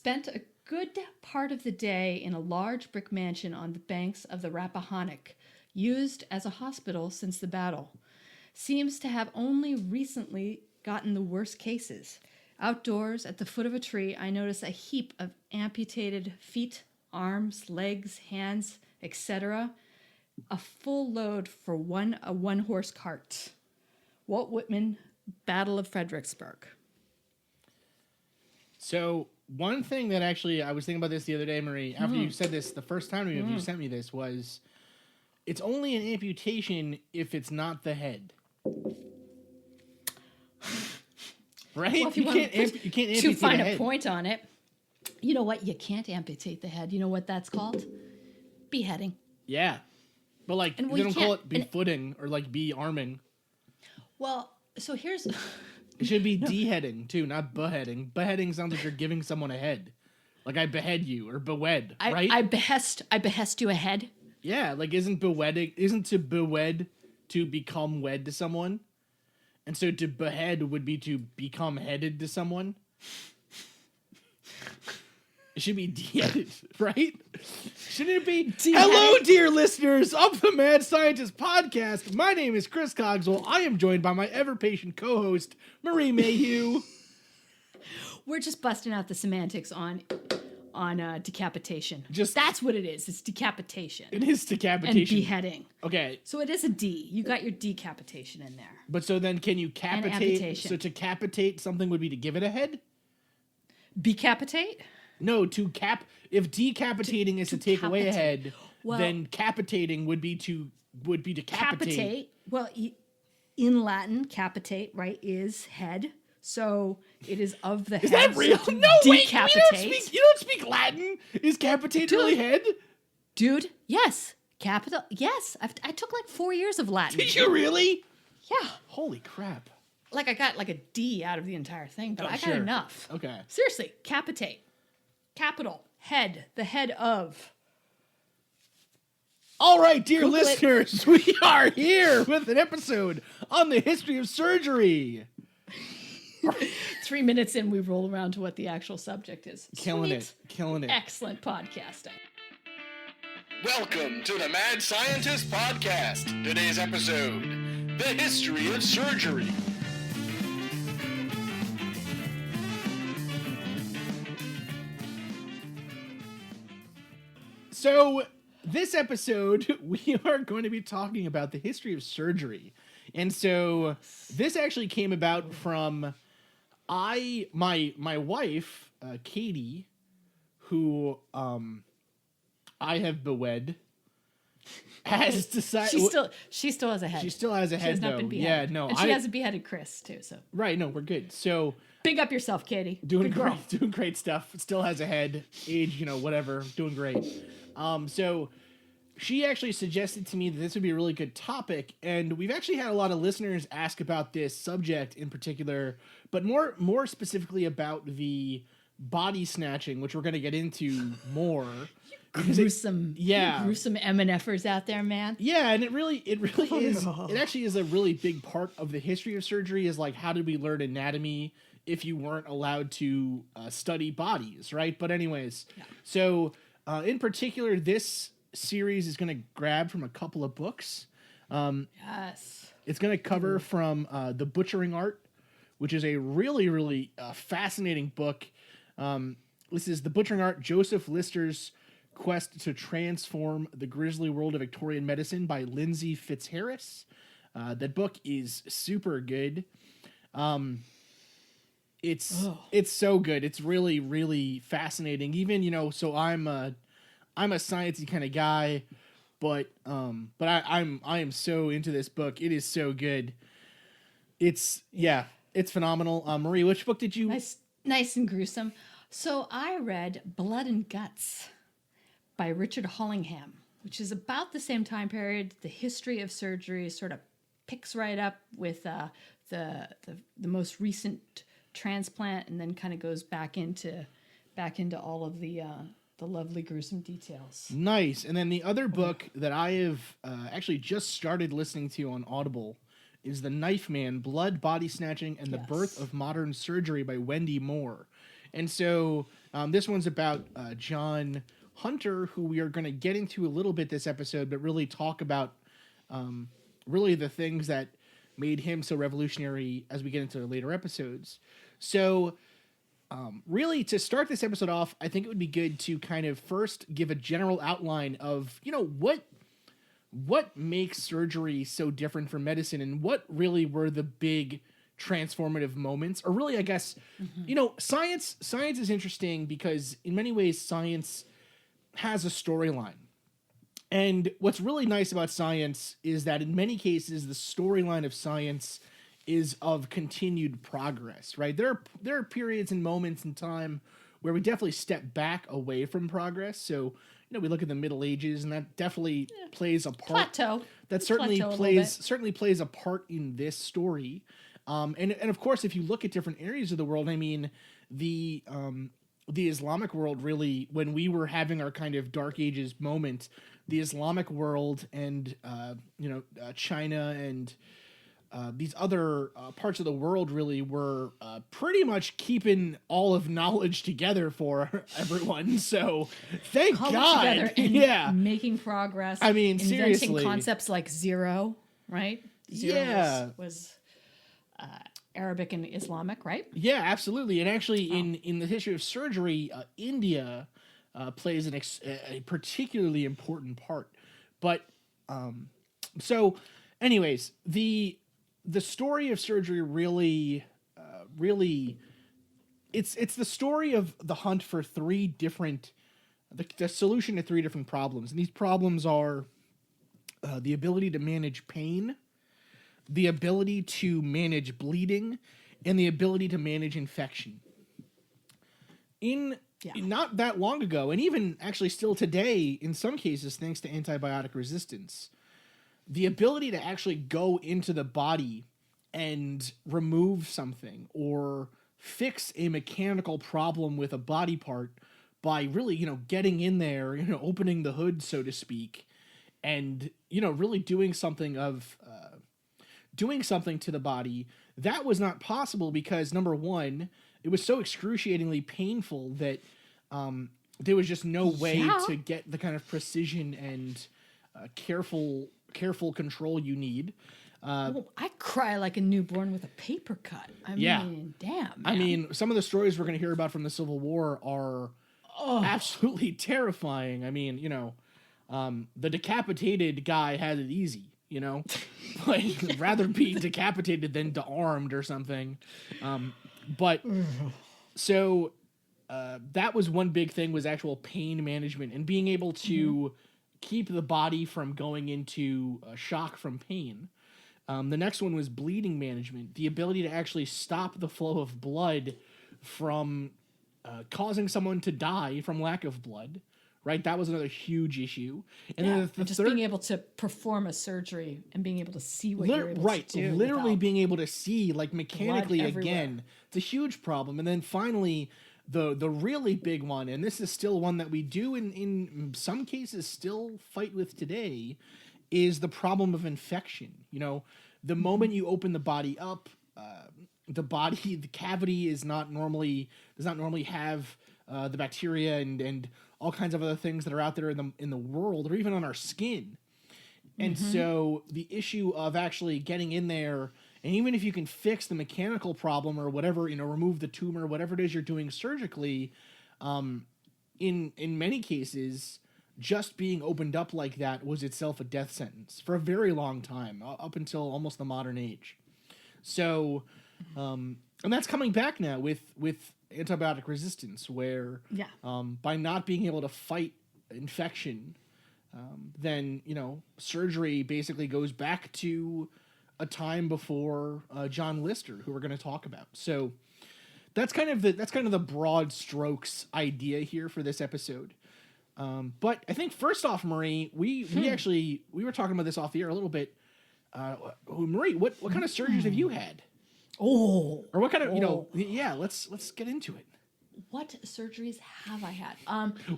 spent a good part of the day in a large brick mansion on the banks of the Rappahannock, used as a hospital since the battle. Seems to have only recently gotten the worst cases. Outdoors, at the foot of a tree, I notice a heap of amputated feet, arms, legs, hands, etc. A full load for a one-horse cart. Walt Whitman, Battle of Fredericksburg. So one thing that actually, I was thinking about this the other day, Marie, after you said this, the first time you sent me this was, it's only an amputation if it's not the head. Right? Well, if you can't amputate to find the a head. point on it, you know what? You can't amputate the head. You know what that's called? Beheading. Yeah. But like, And they don't call it befooting or like be-arming. Well, so here's... It should be deheading too, not beheading. Beheading sounds like you're giving someone a head. Like I behead you or bewed, right? I behest you a head. Yeah, like isn't to bewed to become wed to someone? And so to behead would be to become headed to someone. It should be de-headed, right? Shouldn't it be? Hello, dear listeners of the Mad Scientist Podcast. My name is Chris Cogswell. I am joined by my ever-patient co-host, Marie Mayhew. We're just busting out the semantics on decapitation. Just that's what it is. It's decapitation. It is decapitation. And beheading. Okay. So it is a D. You got your decapitation in there. But so then can you capitate? So to capitate something would be to give it a head? Becapitate? No, if decapitating is to take away a head, well, then capitating would be to capitate. Well, in Latin, capitate, right, is head. So it is of the head. Is that real? So no, decapitate. Wait, you don't speak Latin. Is capitate really head? Dude, yes. Capital, yes. I took like 4 years of Latin. Did you really? Yeah. Holy crap. Like I got like a D out of the entire thing, but I got enough. Okay. Seriously, capitate. Capital, head, the head of. All right, dear listeners, we are here with an episode on the history of surgery. 3 minutes in, we roll around to what the actual subject is. Killing it. Excellent podcasting. Welcome to the Mad Scientist Podcast. Today's episode, the history of surgery. So, this episode, we are going to be talking about the history of surgery. And so, this actually came about from my wife, Katie, who I have bewed, has decided... She still has a head. She still has a head, She has not been beheaded. Yeah, no. And she hasn't beheaded Chris, too, so... Right, no, we're good. So... Big up yourself, Katie. Doing great stuff. Still has a head. Age, whatever. Doing great. So she actually suggested to me that this would be a really good topic, and we've actually had a lot of listeners ask about this subject in particular, but more specifically about the body snatching, which we're going to get into more. Gruesome MNFers out there, man. Yeah, and it really is. It actually is a really big part of the history of surgery. Is like, how did we learn anatomy if you weren't allowed to study bodies, right? But anyways, so in particular, this series is going to grab from a couple of books. Yes. It's going to cover from The Butchering Art, which is a really, really fascinating book. This is The Butchering Art, Joseph Lister's Quest to Transform the Grisly World of Victorian Medicine by Lindsay Fitzharris. That book is super good. It's so good. It's really, really fascinating. Even, so I'm a sciencey kind of guy, but I am so into this book. It is so good. It's phenomenal. Marie, which book did you? Nice and gruesome. So I read Blood and Guts by Richard Hollingham, which is about the same time period. The history of surgery sort of picks right up with the most recent transplant, and then kind of goes back into all of the lovely gruesome details. Nice. And then the other book that I have actually just started listening to on Audible is The Knife Man: Blood, Body Snatching, and the Birth of Modern Surgery by Wendy Moore. And so this one's about John Hunter, who we are going to get into a little bit this episode, but really talk about really the things that made him so revolutionary as we get into later episodes. So really, to start this episode off, I think it would be good to kind of first give a general outline of, what makes surgery so different from medicine, and what really were the big transformative moments. Or really, I guess, science is interesting because in many ways science has a storyline. And what's really nice about science is that in many cases the storyline of science is of continued progress, right? There are periods and moments in time where we definitely step back away from progress. So, we look at the Middle Ages, and that definitely plays a part. Plateau. That certainly plays a part in this story. And of course, if you look at different areas of the world, I mean, the Islamic world really, when we were having our kind of Dark Ages moment, the Islamic world and China and these other parts of the world really were pretty much keeping all of knowledge together for everyone. So thank God. Together and making progress. I mean, inventing seriously. concepts like zero, right? Zero was Arabic and Islamic, right? Yeah, absolutely. And actually, in the history of surgery, India plays a particularly important part. But so, anyways, the story of surgery really, it's the story of the hunt for the solution to three different problems. And these problems are the ability to manage pain, the ability to manage bleeding, and the ability to manage infection. Not that long ago, and even actually still today, in some cases, thanks to antibiotic resistance, the ability to actually go into the body and remove something or fix a mechanical problem with a body part by really, getting in there, opening the hood, so to speak, and, really doing something to the body, that was not possible because, number one, it was so excruciatingly painful that there was just no way to get the kind of precision and careful control you need. I cry like a newborn with a paper cut. I mean, damn. Man. I mean, some of the stories we're going to hear about from the Civil War are absolutely terrifying. I mean, the decapitated guy had it easy. Like rather be decapitated than de-armed or something. So that was one big thing, was actual pain management and being able to keep the body from going into shock from pain. The next one was bleeding management, the ability to actually stop the flow of blood from causing someone to die from lack of blood. Right, that was another huge issue, and then the just third, being able to perform a surgery and being able to see what you're able to do. Literally being able to see, like mechanically again, it's a huge problem. And then finally, the really big one, and this is still one that we do in some cases still fight with today, is the problem of infection. The moment you open the body up, the cavity does not normally have the bacteria and all kinds of other things that are out there in the world, or even on our skin. And so the issue of actually getting in there, and even if you can fix the mechanical problem or whatever, remove the tumor, whatever it is you're doing surgically, in many cases, just being opened up like that was itself a death sentence for a very long time, up until almost the modern age. So, and that's coming back now with antibiotic resistance, where by not being able to fight infection, then surgery basically goes back to a time before John Lister, who we're going to talk about. So that's kind of the broad strokes idea here for this episode. But I think first off, Marie, we were talking about this off the air a little bit. Marie, what kind of surgeries have you had? Or what kind of, let's get into it. What surgeries have I had?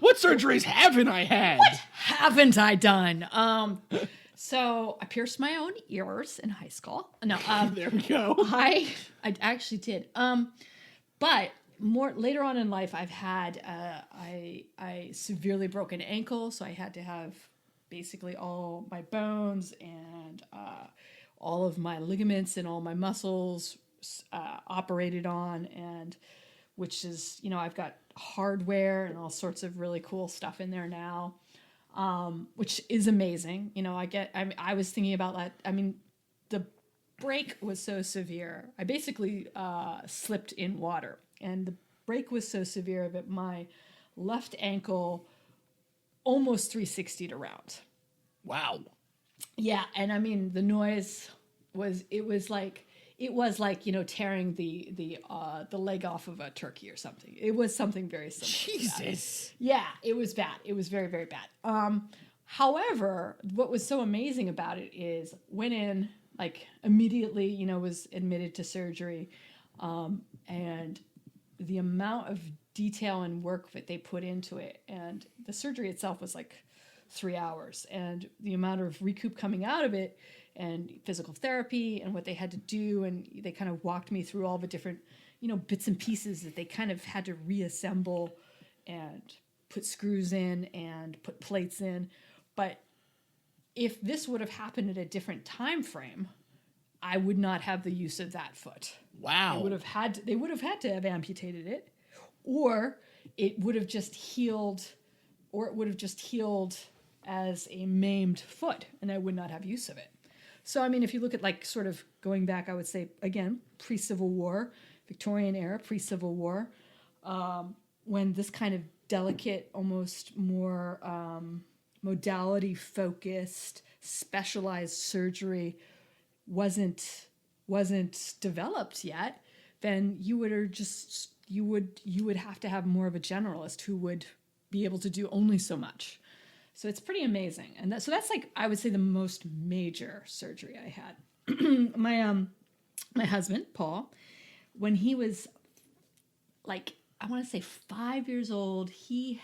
What surgeries haven't I had? What haven't I done? So I pierced my own ears in high school. No, there we go. I actually did. But more later on in life, I've had I severely broken ankle, so I had to have basically all my bones and all of my ligaments and all my muscles operated on, and which is, I've got hardware and all sorts of really cool stuff in there now, which is amazing. I was thinking about that. I mean, the break was so severe. I basically slipped in water, and the break was so severe that my left ankle almost 360'd around. Wow. Yeah, and I mean the noise was like tearing the leg off of a turkey or something. It was something very similar. Jesus. Yeah, it was bad. It was very, very bad. However, what was so amazing about it is went in like immediately, was admitted to surgery, and the amount of detail and work that they put into it, and the surgery itself was like 3 hours, and the amount of recoup coming out of it, and physical therapy, and what they had to do, and they kind of walked me through all the different, bits and pieces that they kind of had to reassemble and put screws in and put plates in. But if this would have happened at a different time frame, I would not have the use of that foot. Wow. They would have had to have amputated it, or it would have just healed, as a maimed foot, and I would not have use of it. So, I mean, if you look at like sort of going back, I would say, again, pre-Civil War, Victorian era, pre-Civil War, when this kind of delicate, almost more modality-focused, specialized surgery wasn't developed yet, then you would have to have more of a generalist who would be able to do only so much. So it's pretty amazing. And that's like, I would say, the most major surgery I had. My husband, Paul, when he was like, I want to say 5 years old, he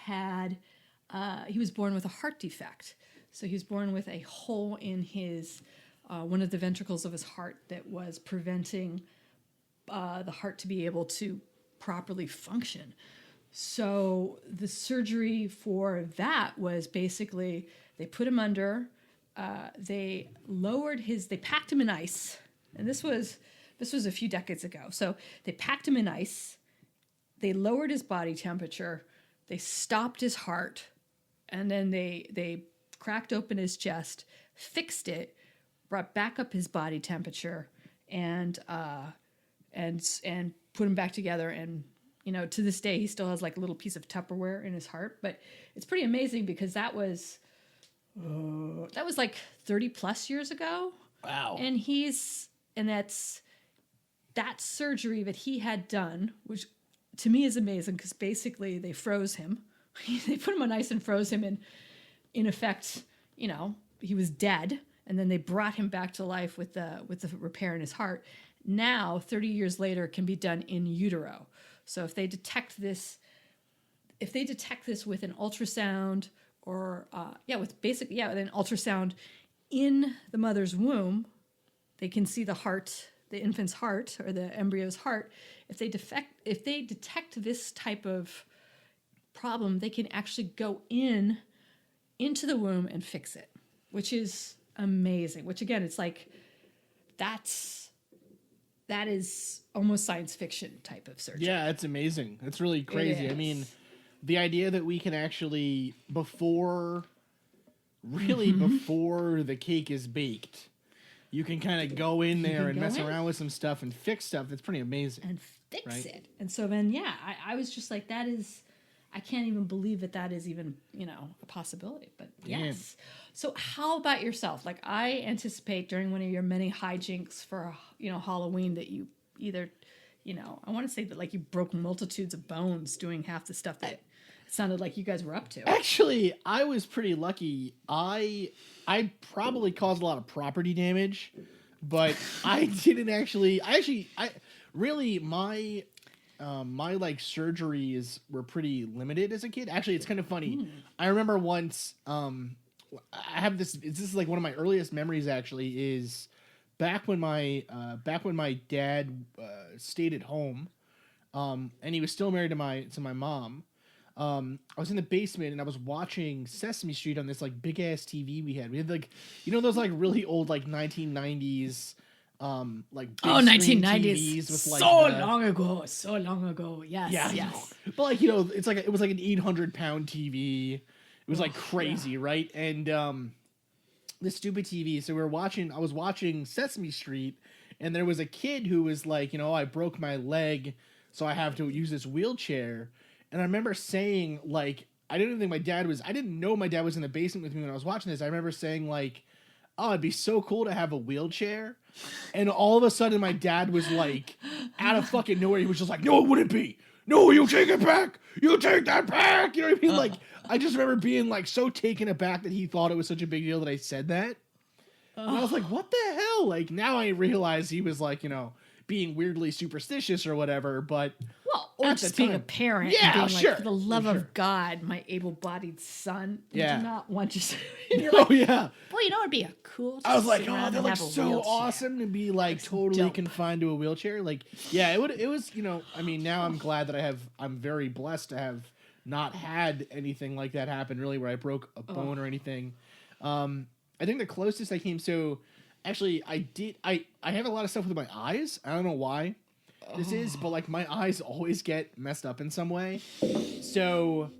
was born with a heart defect. So he was born with a hole in his, one of the ventricles of his heart that was preventing the heart to be able to properly function. So the surgery for that was basically they put him under, they packed him in ice, and this was a few decades ago. So they packed him in ice, they lowered his body temperature, they stopped his heart, and then they cracked open his chest, fixed it, brought back up his body temperature, and put him back together. And to this day, he still has like a little piece of Tupperware in his heart. But it's pretty amazing because that was like 30 plus years ago. Wow. And that's that surgery that he had done, which to me is amazing because basically they froze him. They put him on ice and froze him, and in effect, he was dead. And then they brought him back to life with the repair in his heart. Now, 30 years later, can be done in utero. So if they detect this with an ultrasound, or with an ultrasound in the mother's womb, they can see the heart, the infant's heart or the embryo's heart. If they detect this type of problem, they can actually go into the womb and fix it, which is amazing. Which again, it's like that is almost science fiction type of surgery. Yeah, it's amazing. It's really crazy. I mean, the idea that we can actually, before the cake is baked, you can kind of go in there and mess around with some stuff and fix stuff. That's pretty amazing. And fix it. And so then, I was just like, I can't even believe that is even, a possibility. But yes. So how about yourself? Like, I anticipate during one of your many hijinks for, Halloween that you either, I want to say that like you broke multitudes of bones doing half the stuff that it sounded like you guys were up to. Actually, I was pretty lucky. I probably caused a lot of property damage, but I didn't actually. My like surgeries were pretty limited as a kid. Actually, it's kind of funny. I remember once, I have this is like one of my earliest memories actually, is back when my dad stayed at home. and he was still married to my mom. I was in the basement and I was watching Sesame Street on this like big ass TV we had. We had like, you know, those like really old like 1990s, like big screen 1990s. TVs with like So long ago. Yes, yeah, yes. but like, you know, it's like it was like an 800-pound TV. It was like crazy, yeah. right? And this stupid TV. So I was watching Sesame Street, and there was a kid who was like, you know, I broke my leg, so I have to use this wheelchair. And I remember saying, like, I didn't know my dad was in the basement with me when I was watching this. I remember saying, like, oh, it'd be so cool to have a wheelchair. And all of a sudden, my dad was like, out of fucking nowhere, he was just like, no, it wouldn't be. No, you take it back. You take that back. You know what I mean? Like, I just remember being, like, so taken aback that he thought it was such a big deal that I said that. And I was like, what the hell? Like, now I realize he was, like, you know, being weirdly superstitious or whatever, but... Well, or just being a parent. Yeah, and being sure. Like, for the love of God, my able-bodied son. Yeah. I do not want you to... Oh, yeah. Boy, you know what would be a cool... I was like, sit oh, around they're and like have a so wheelchair. awesome to be like totally dope. confined to a wheelchair. Like, yeah, it was, you know, I mean, now I'm glad that I'm very blessed to have not had anything like that happen really where I broke a bone or anything. I think the closest I came, so actually I have a lot of stuff with my eyes. I don't know why this is, but like my eyes always get messed up in some way. So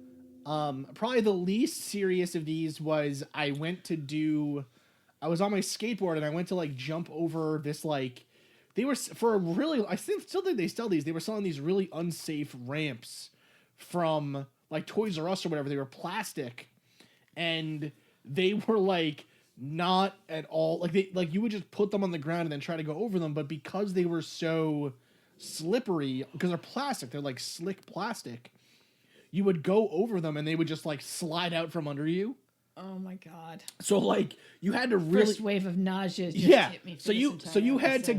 probably the least serious of these was I was on my skateboard and I went to like jump over this like, they were for a really, I still think they sell these. They were selling these really unsafe ramps from like Toys R Us or whatever. They were plastic and they were like not at all like you would just put them on the ground and then try to go over them. But because they were so slippery, because they're plastic, they're like slick plastic, you would go over them and they would just like slide out from under you. Oh my God. So like you had to really First wave of nausea just hit me. So you had to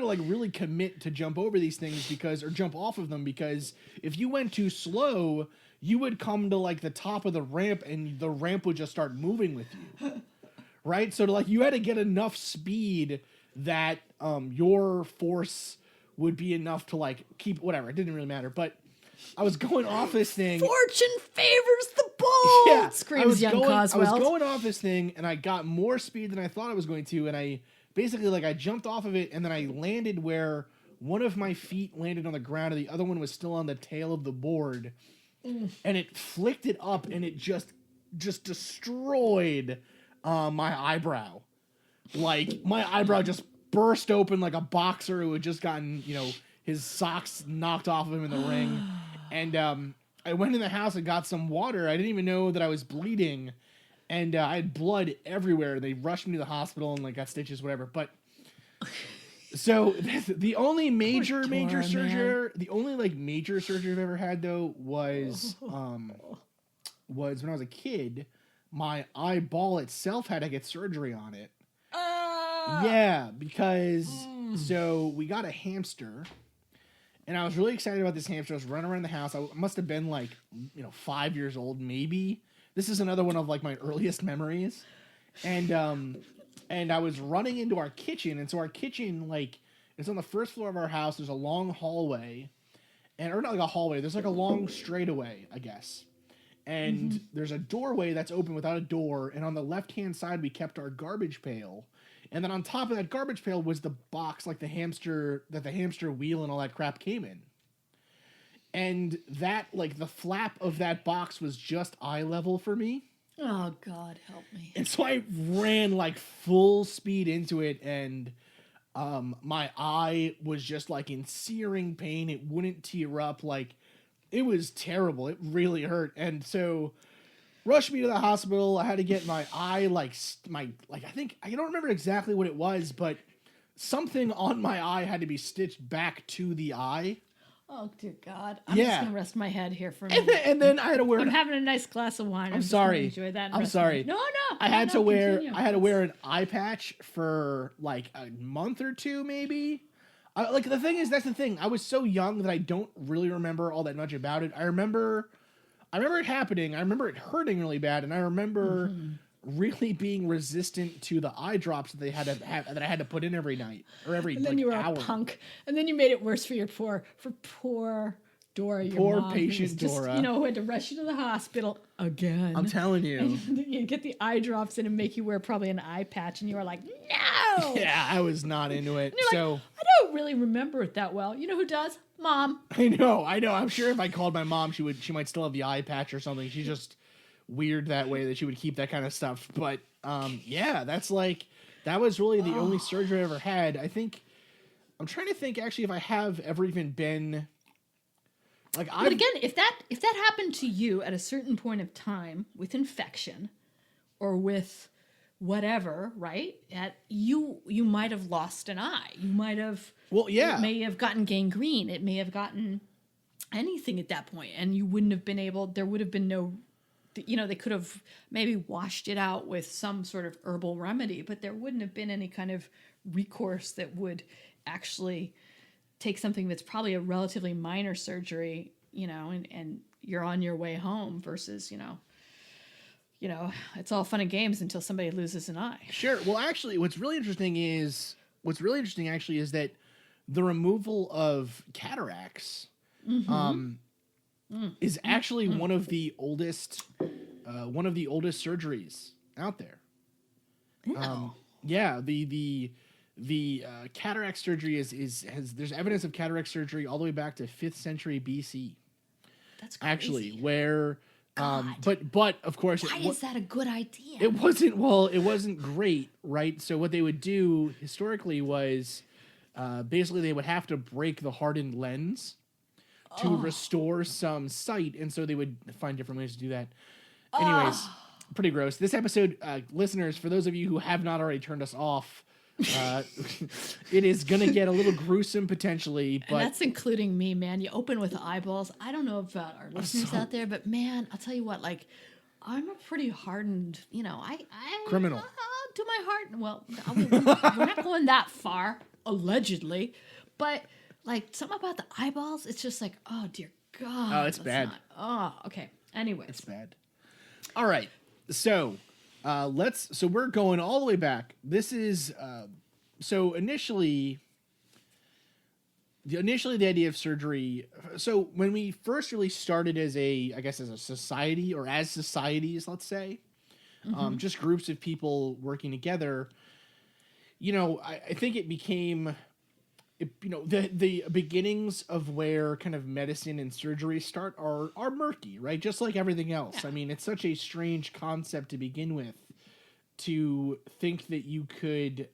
like really commit to jump over these things or jump off of them, because if you went too slow, you would come to like the top of the ramp and the ramp would just start moving with you. Right? So like you had to get enough speed that your force would be enough to like keep whatever. It didn't really matter, but I was going off this thing. Fortune favors the bold. Yeah, Screams young Coswell. I was going off this thing, and I got more speed than I thought I was going to, and I basically like I jumped off of it, and then I landed where one of my feet landed on the ground, and the other one was still on the tail of the board, and it flicked it up, and it just destroyed my eyebrow. Like my eyebrow just burst open like a boxer who had just gotten, you know, his socks knocked off of him in the ring. And I went in the house and got some water. I didn't even know that I was bleeding. And I had blood everywhere. They rushed me to the hospital and like got stitches, whatever. But so the only major surgery, the only like major surgery I've ever had though was when I was a kid. My eyeball itself had to get surgery on it. Yeah, because so we got a hamster. And I was really excited about this hamster. I was running around the house. I must have been like, 5 years old, maybe. This is another one of like my earliest memories. And I was running into our kitchen. And so our kitchen, like, it's on the first floor of our house. There's a long hallway. Or not like a hallway. There's like a long straightaway, I guess. And there's a doorway that's open without a door. And on the left-hand side, we kept our garbage pail. And then on top of that garbage pail was the box, like the hamster wheel and all that crap came in. And that, like the flap of that box was just eye level for me. Oh God, help me. And so I ran like full speed into it, and my eye was just like in searing pain. It wouldn't tear up. Like it was terrible. It really hurt. And so rushed me to the hospital. I had to get my eye, I think, I don't remember exactly what it was, but something on my eye had to be stitched back to the eye. Oh, dear God. I'm just going to rest my head here for a minute. And then I had to wear... I'm having a nice glass of wine. I'm sorry. Enjoy that. I'm sorry. No. I had to wear an eye patch for like a month or two, maybe. The thing is, that's the thing. I was so young that I don't really remember all that much about it. I remember it happening. I remember it hurting really bad. And I remember really being resistant to the eye drops that they had to have, that I had to put in every night or every And then like, you were hour. a punk. And then you made it worse for poor Dora, your Poor mom, who patient was just, Dora. who had to rush you to the hospital again. I'm telling you. And you get the eye drops in and make you wear probably an eye patch, and you were like, no. Yeah, I was not into it. And you're So like, I don't really remember it that well. You know who does? Mom. I know. I'm sure if I called my mom, she might still have the eye patch or something. She's just weird that way that she would keep that kind of stuff. But yeah, that was really the only surgery I ever had. I'm trying to think actually if I have ever even been like But again, if that happened to you at a certain point of time with infection or with whatever, right? You might have lost an eye. You might have yeah. It may have gotten gangrene. It may have gotten anything at that point, and you wouldn't have been able. There would have been no. They could have maybe washed it out with some sort of herbal remedy, but there wouldn't have been any kind of recourse that would actually take something that's probably a relatively minor surgery, and you're on your way home versus, it's all fun and games until somebody loses an eye. Sure. Well, actually, what's really interesting actually is that the removal of cataracts is actually one of the oldest surgeries out there. Yeah, the cataract surgery has there's evidence of cataract surgery all the way back to 5th century BC. That's crazy. Actually, where but of course, why is that a good idea? it wasn't great, right? So what they would do historically was basically they would have to break the hardened lens to restore some sight, and so they would find different ways to do that. Anyways, pretty gross. This episode, listeners, for those of you who have not already turned us off, it is gonna get a little gruesome potentially, but and that's including me, man. You open with eyeballs. I don't know about our listeners out there, but man, I'll tell you what, like, I'm a pretty hardened, I criminal. To my heart. Well, we're not going that far, allegedly, but like something about the eyeballs, it's just like, oh dear God. Oh, it's bad. Okay. Anyways. It's bad. All right. So so we're going all the way back. This is so initially the idea of surgery. So when we first really started as a society, or as societies, let's say, just groups of people working together, I think it became, the beginnings of where kind of medicine and surgery start are murky, right? Just like everything else. Yeah. I mean, it's such a strange concept to begin with, to think that you could,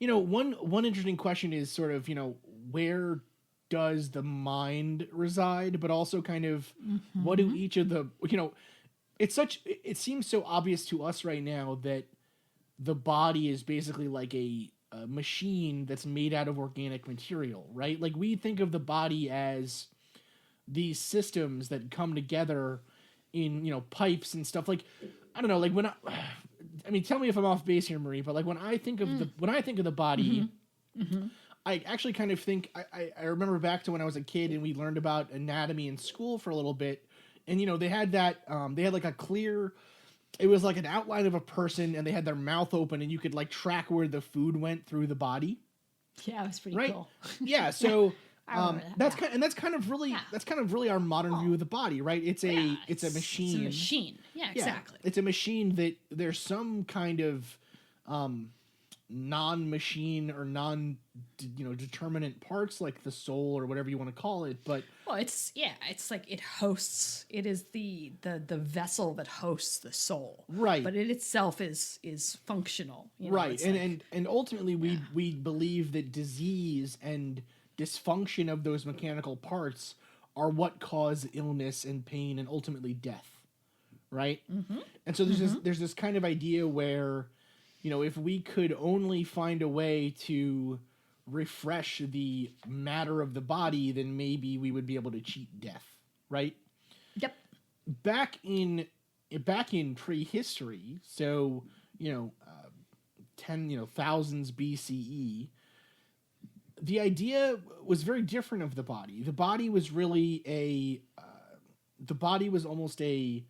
one interesting question is sort of, where does the mind reside, but also kind of what do each of the, it seems so obvious to us right now that the body is basically like a machine that's made out of organic material, right? Like, we think of the body as these systems that come together in, pipes and stuff. Like, I don't know, like when I mean, tell me if I'm off base here, Marie, but like when I think of the body, I actually kind of think, I remember back to when I was a kid and we learned about anatomy in school for a little bit, and they had that, they had like a clear, it was like an outline of a person, and they had their mouth open, and you could like track where the food went through the body. Yeah, it was pretty cool. Yeah, so that's that. kind of really our modern view of the body, right? It's a machine. It's a machine. Yeah, exactly. It's a machine that there's some kind of non-machine or determinate parts, like the soul or whatever you want to call it, but it's like it is the vessel that hosts the soul, right? But it itself is functional, right? And ultimately we believe that disease and dysfunction of those mechanical parts are what cause illness and pain and ultimately death, right? And so there's this kind of idea where, if we could only find a way to refresh the matter of the body, then maybe we would be able to cheat death, right? Yep. Back in prehistory, so thousands BCE, the idea was very different of the body. The body was really almost a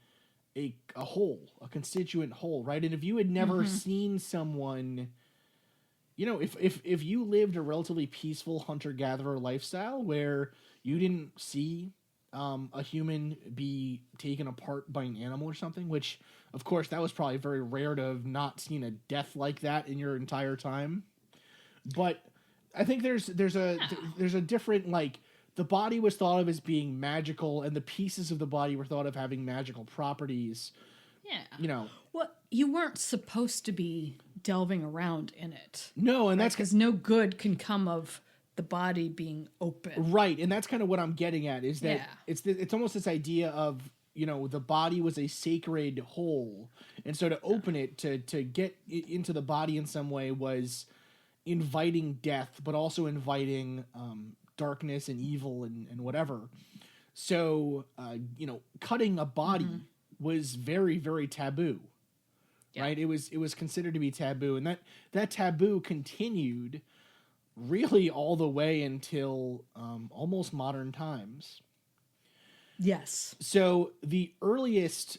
a whole, a constituent whole, right? And if you had never seen someone, if you lived a relatively peaceful hunter-gatherer lifestyle where you didn't see a human be taken apart by an animal or something, which of course that was probably very rare to have not seen a death like that in your entire time. But I think there's a different, like, the body was thought of as being magical and the pieces of the body were thought of having magical properties. Yeah. Well, you weren't supposed to be delving around in it. No, and right? that's because no good can come of the body being open. right, and that's kind of what I'm getting at, is that it's almost this idea of, the body was a sacred whole, and so to open it, to get it into the body in some way, was inviting death, but also inviting darkness and evil and whatever. So, cutting a body was very, very taboo, right? It was considered to be taboo, and that taboo continued really all the way until almost modern times. Yes. So the earliest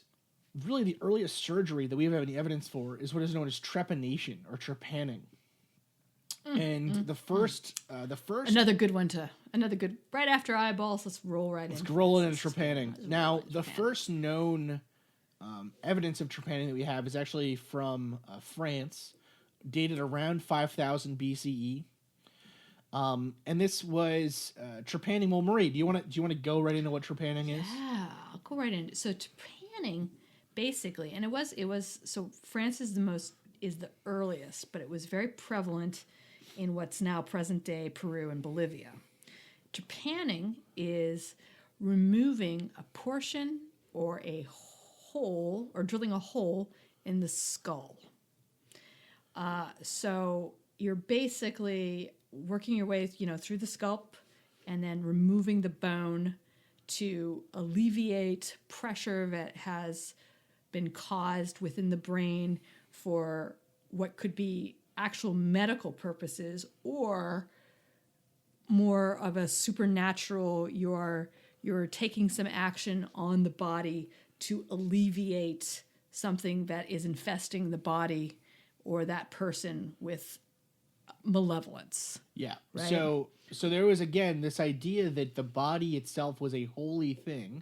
surgery that we have any evidence for is what is known as trepanation or trepanning. And the first another good right after eyeballs. Let's roll right in. Let's roll into trepanning. Now, the first known evidence of trepanning that we have is actually from France, dated around 5000 BCE. And this was trepanning. Well, Marie, do you want to go right into what trepanning is? Yeah, I'll go right in. So trepanning, basically, and it was so France is the earliest, but it was very prevalent in what's now present-day Peru and Bolivia. Trepanning is removing a portion or a hole, or drilling a hole in the skull. So you're basically working your way, through the scalp and then removing the bone to alleviate pressure that has been caused within the brain for what could be actual medical purposes, or more of a supernatural, you're taking some action on the body to alleviate something that is infesting the body or that person with malevolence. Yeah. Right? So there was, again, this idea that the body itself was a holy thing,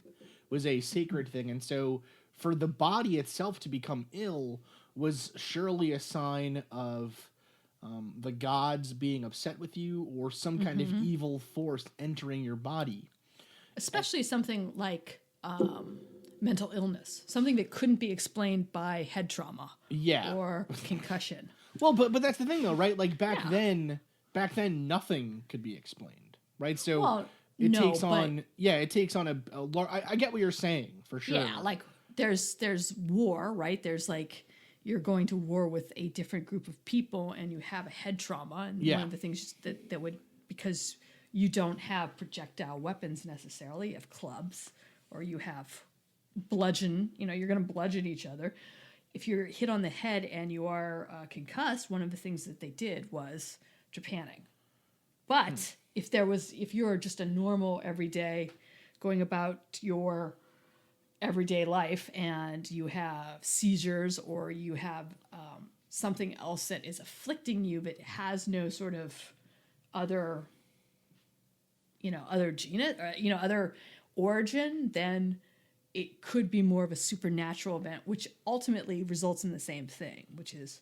was a sacred thing, and so for the body itself to become ill was surely a sign of the gods being upset with you, or some kind of evil force entering your body. Especially something like mental illness, something that couldn't be explained by head trauma, or concussion. Well, but that's the thing, though, right? Like back then nothing could be explained, right? So it takes on a large. I get what you're saying, for sure. Yeah, like there's war, right? There's like, you're going to war with a different group of people and you have a head trauma, and one of the things that would, because you don't have projectile weapons necessarily, you have clubs, or you have bludgeon, you're going to bludgeon each other. If you're hit on the head and you are concussed, one of the things that they did was trepanning. But if you're just a normal everyday, going about your everyday life, and you have seizures, or you have something else that is afflicting you but has no sort of other genus, other origin, then it could be more of a supernatural event, which ultimately results in the same thing, which is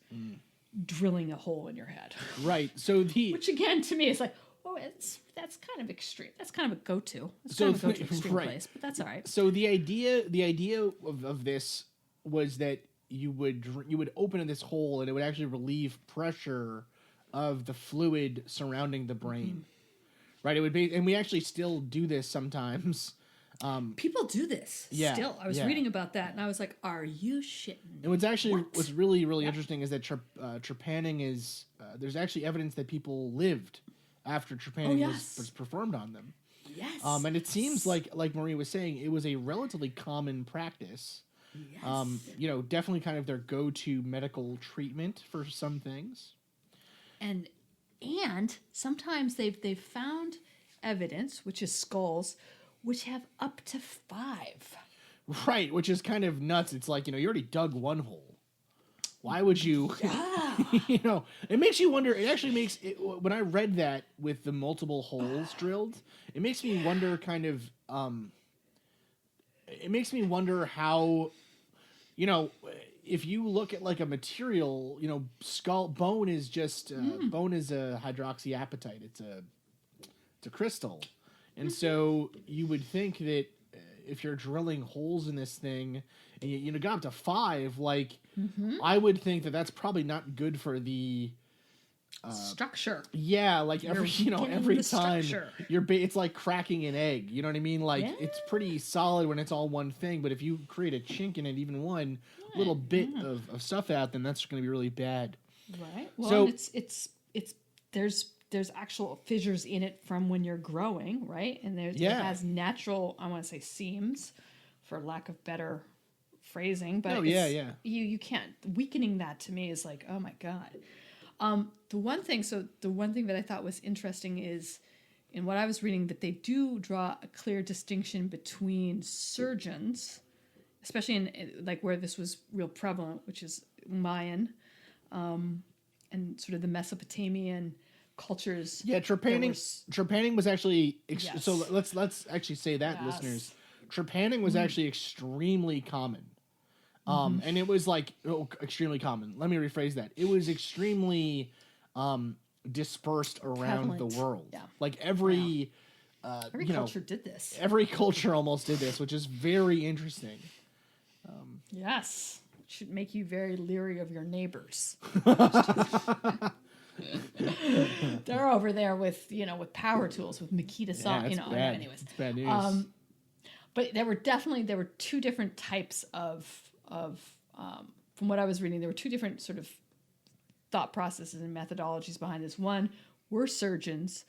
drilling a hole in your head. Right. So which again, to me, is like, that's kind of extreme. That's kind of a go-to. That's kind of a go-to extreme place, but that's all right. So the idea of this was that you would open in this hole, and it would actually relieve pressure of the fluid surrounding the brain. Right. It would be, and we actually still do this sometimes. People do this still. I was reading about that, and I was like, "Are you shitting?" And what's really interesting is that trepanning is there's actually evidence that people lived after trepanning was performed on them. Yes. And it seems like Marie was saying, it was a relatively common practice. Yes. Definitely kind of their go-to medical treatment for some things. And sometimes they've found evidence, which is skulls, which have up to 5. Right, which is kind of nuts. It's like, you already dug one hole. Why would you? Yeah. It makes you wonder. It actually makes it, when I read that with the multiple holes drilled, it makes me wonder kind of, it makes me wonder how, you know, if you look at like a material, bone is just, bone is a hydroxyapatite. It's a crystal. And so you would think that if you're drilling holes in this thing and you got up to 5, like I would think that that's probably not good for the structure. yeah, like every getting every the time structure. it's like cracking an egg. You know what I mean? Like Yeah. it's pretty solid when it's all one thing, but if you create a chink in it, even one little bit of stuff out, then that's going to be really bad. Right. Well, So- and it's there's actual fissures in it from when you're growing, right? And it has natural, I want to say seams, for lack of better phrasing, but you can't, weakening that to me is like, oh my god. The one thing that I thought was interesting is in what I was reading that they do draw a clear distinction between surgeons, especially in like where this was real prevalent, which is Mayan, and sort of the Mesopotamian cultures. Yeah, trepanning was actually Yes. so let's actually say that, Yes. listeners. Trepanning was actually extremely common. And it was like extremely common. Let me rephrase that. It was extremely dispersed around Prevalent. the world. Yeah. Like every Culture did this. every culture almost did this, which is very interesting. Yes. It should make you very leery of your neighbors. They're over there with power tools, with Makita saw, that's bad. anyways. It's bad news. But there were two different types of from what I was reading, there were two different sort of thought processes and methodologies behind this. One were surgeons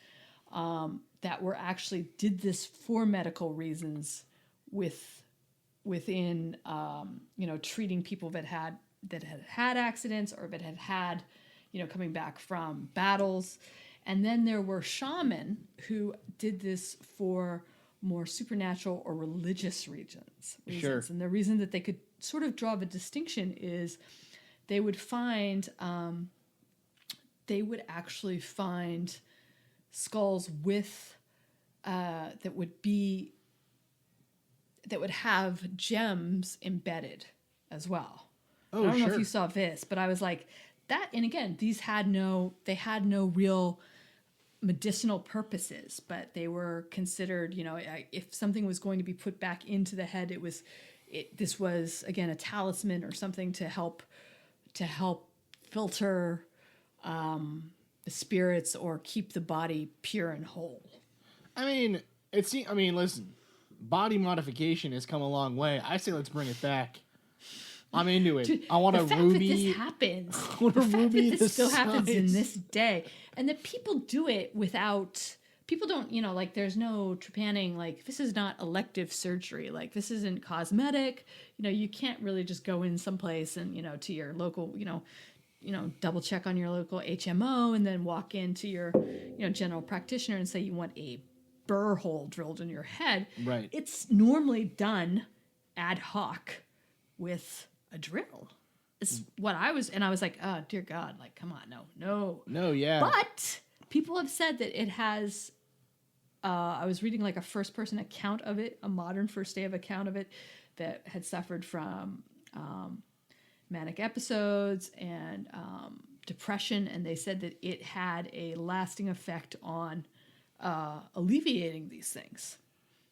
that were actually did this for medical reasons within treating people that had accidents or that had coming back from battles. And then there were shaman who did this for more supernatural or religious reasons. Sure. And the reason that they could sort of draw the distinction is they would actually find skulls with that would have gems embedded as well. Oh, I don't know sure. if you saw this, but I was like that. And again, they had no real medicinal purposes, but they were considered, if something was going to be put back into the head, this was again a talisman or something to help filter the spirits or keep the body pure and whole. I mean, listen, body modification has come a long way. I say let's bring it back. I'm into it. Dude, I want a ruby. The fact that this happens, I want a ruby that this still the happens in size. this day, and that people do it without. People don't, like there's no trepanning. Like this is not elective surgery. Like this isn't cosmetic. You can't really just go in someplace and to your local, double check on your local HMO and then walk into your, general practitioner and say you want a burr hole drilled in your head. Right. It's normally done ad hoc with a drill. It's what I was like, oh dear God, like come on, no. Yeah. But people have said that it has. I was reading like a first-person account of it, a modern first-day account of it, that had suffered from manic episodes and depression, and they said that it had a lasting effect on alleviating these things.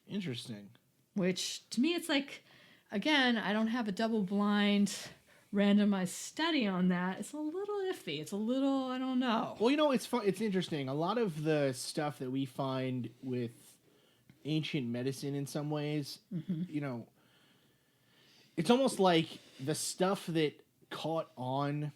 Interesting. Which to me, it's like, again, I don't have a double-blind randomized study on that. It's a little iffy. It's a little, I don't know. Well, it's fun. It's interesting. A lot of the stuff that we find with ancient medicine, in some ways, it's almost like the stuff that caught on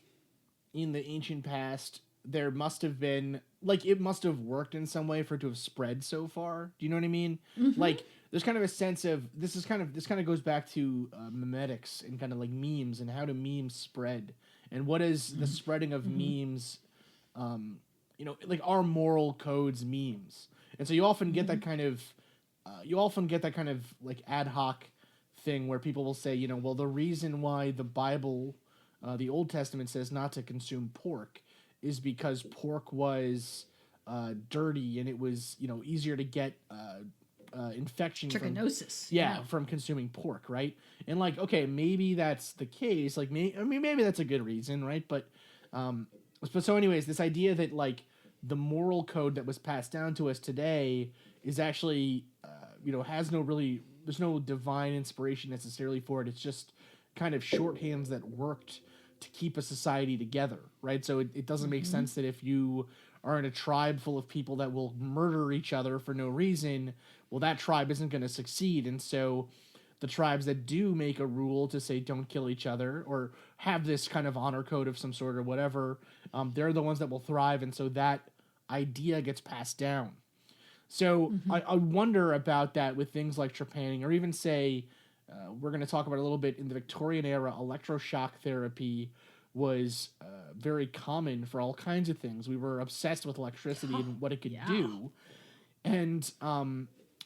in the ancient past. There must have been it must have worked in some way for it to have spread so far. Do you know what I mean? Like, there's kind of a sense of this kind of goes back to memetics and kind of like memes and how do memes spread and what is the spreading of memes, like our moral codes memes. And so you often get that kind of like ad hoc thing where people will say, you know, well, the reason why the Bible, the Old Testament says not to consume pork is because pork was dirty and it was, you know, easier to get infection Trichinosis. from consuming pork, right? And like, okay, maybe that's the case. Like, maybe that's a good reason, right? But so anyways, this idea that like the moral code that was passed down to us today is actually, you know, there's no divine inspiration necessarily for it. It's just kind of shorthands that worked to keep a society together, right? So it doesn't make sense that if you are in a tribe full of people that will murder each other for no reason, well, that tribe isn't going to succeed. And so the tribes that do make a rule to say don't kill each other or have this kind of honor code of some sort or whatever, they're the ones that will thrive. And so that idea gets passed down. So I wonder about that with things like trepanning, or even say, we're going to talk about a little bit in the Victorian era, electroshock therapy was very common for all kinds of things. We were obsessed with electricity and what it could do. And,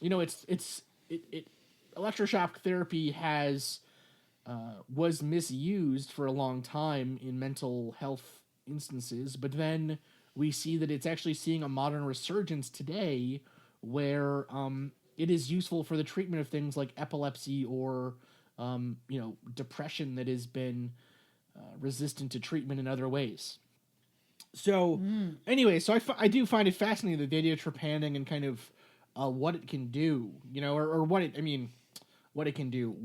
you know, electroshock therapy was misused for a long time in mental health instances, but then we see that it's actually seeing a modern resurgence today where it is useful for the treatment of things like epilepsy or, you know, depression that has been resistant to treatment in other ways. So anyway, so I do find it fascinating, the idea of trepanning and kind of what it can do, you know, or what it can do.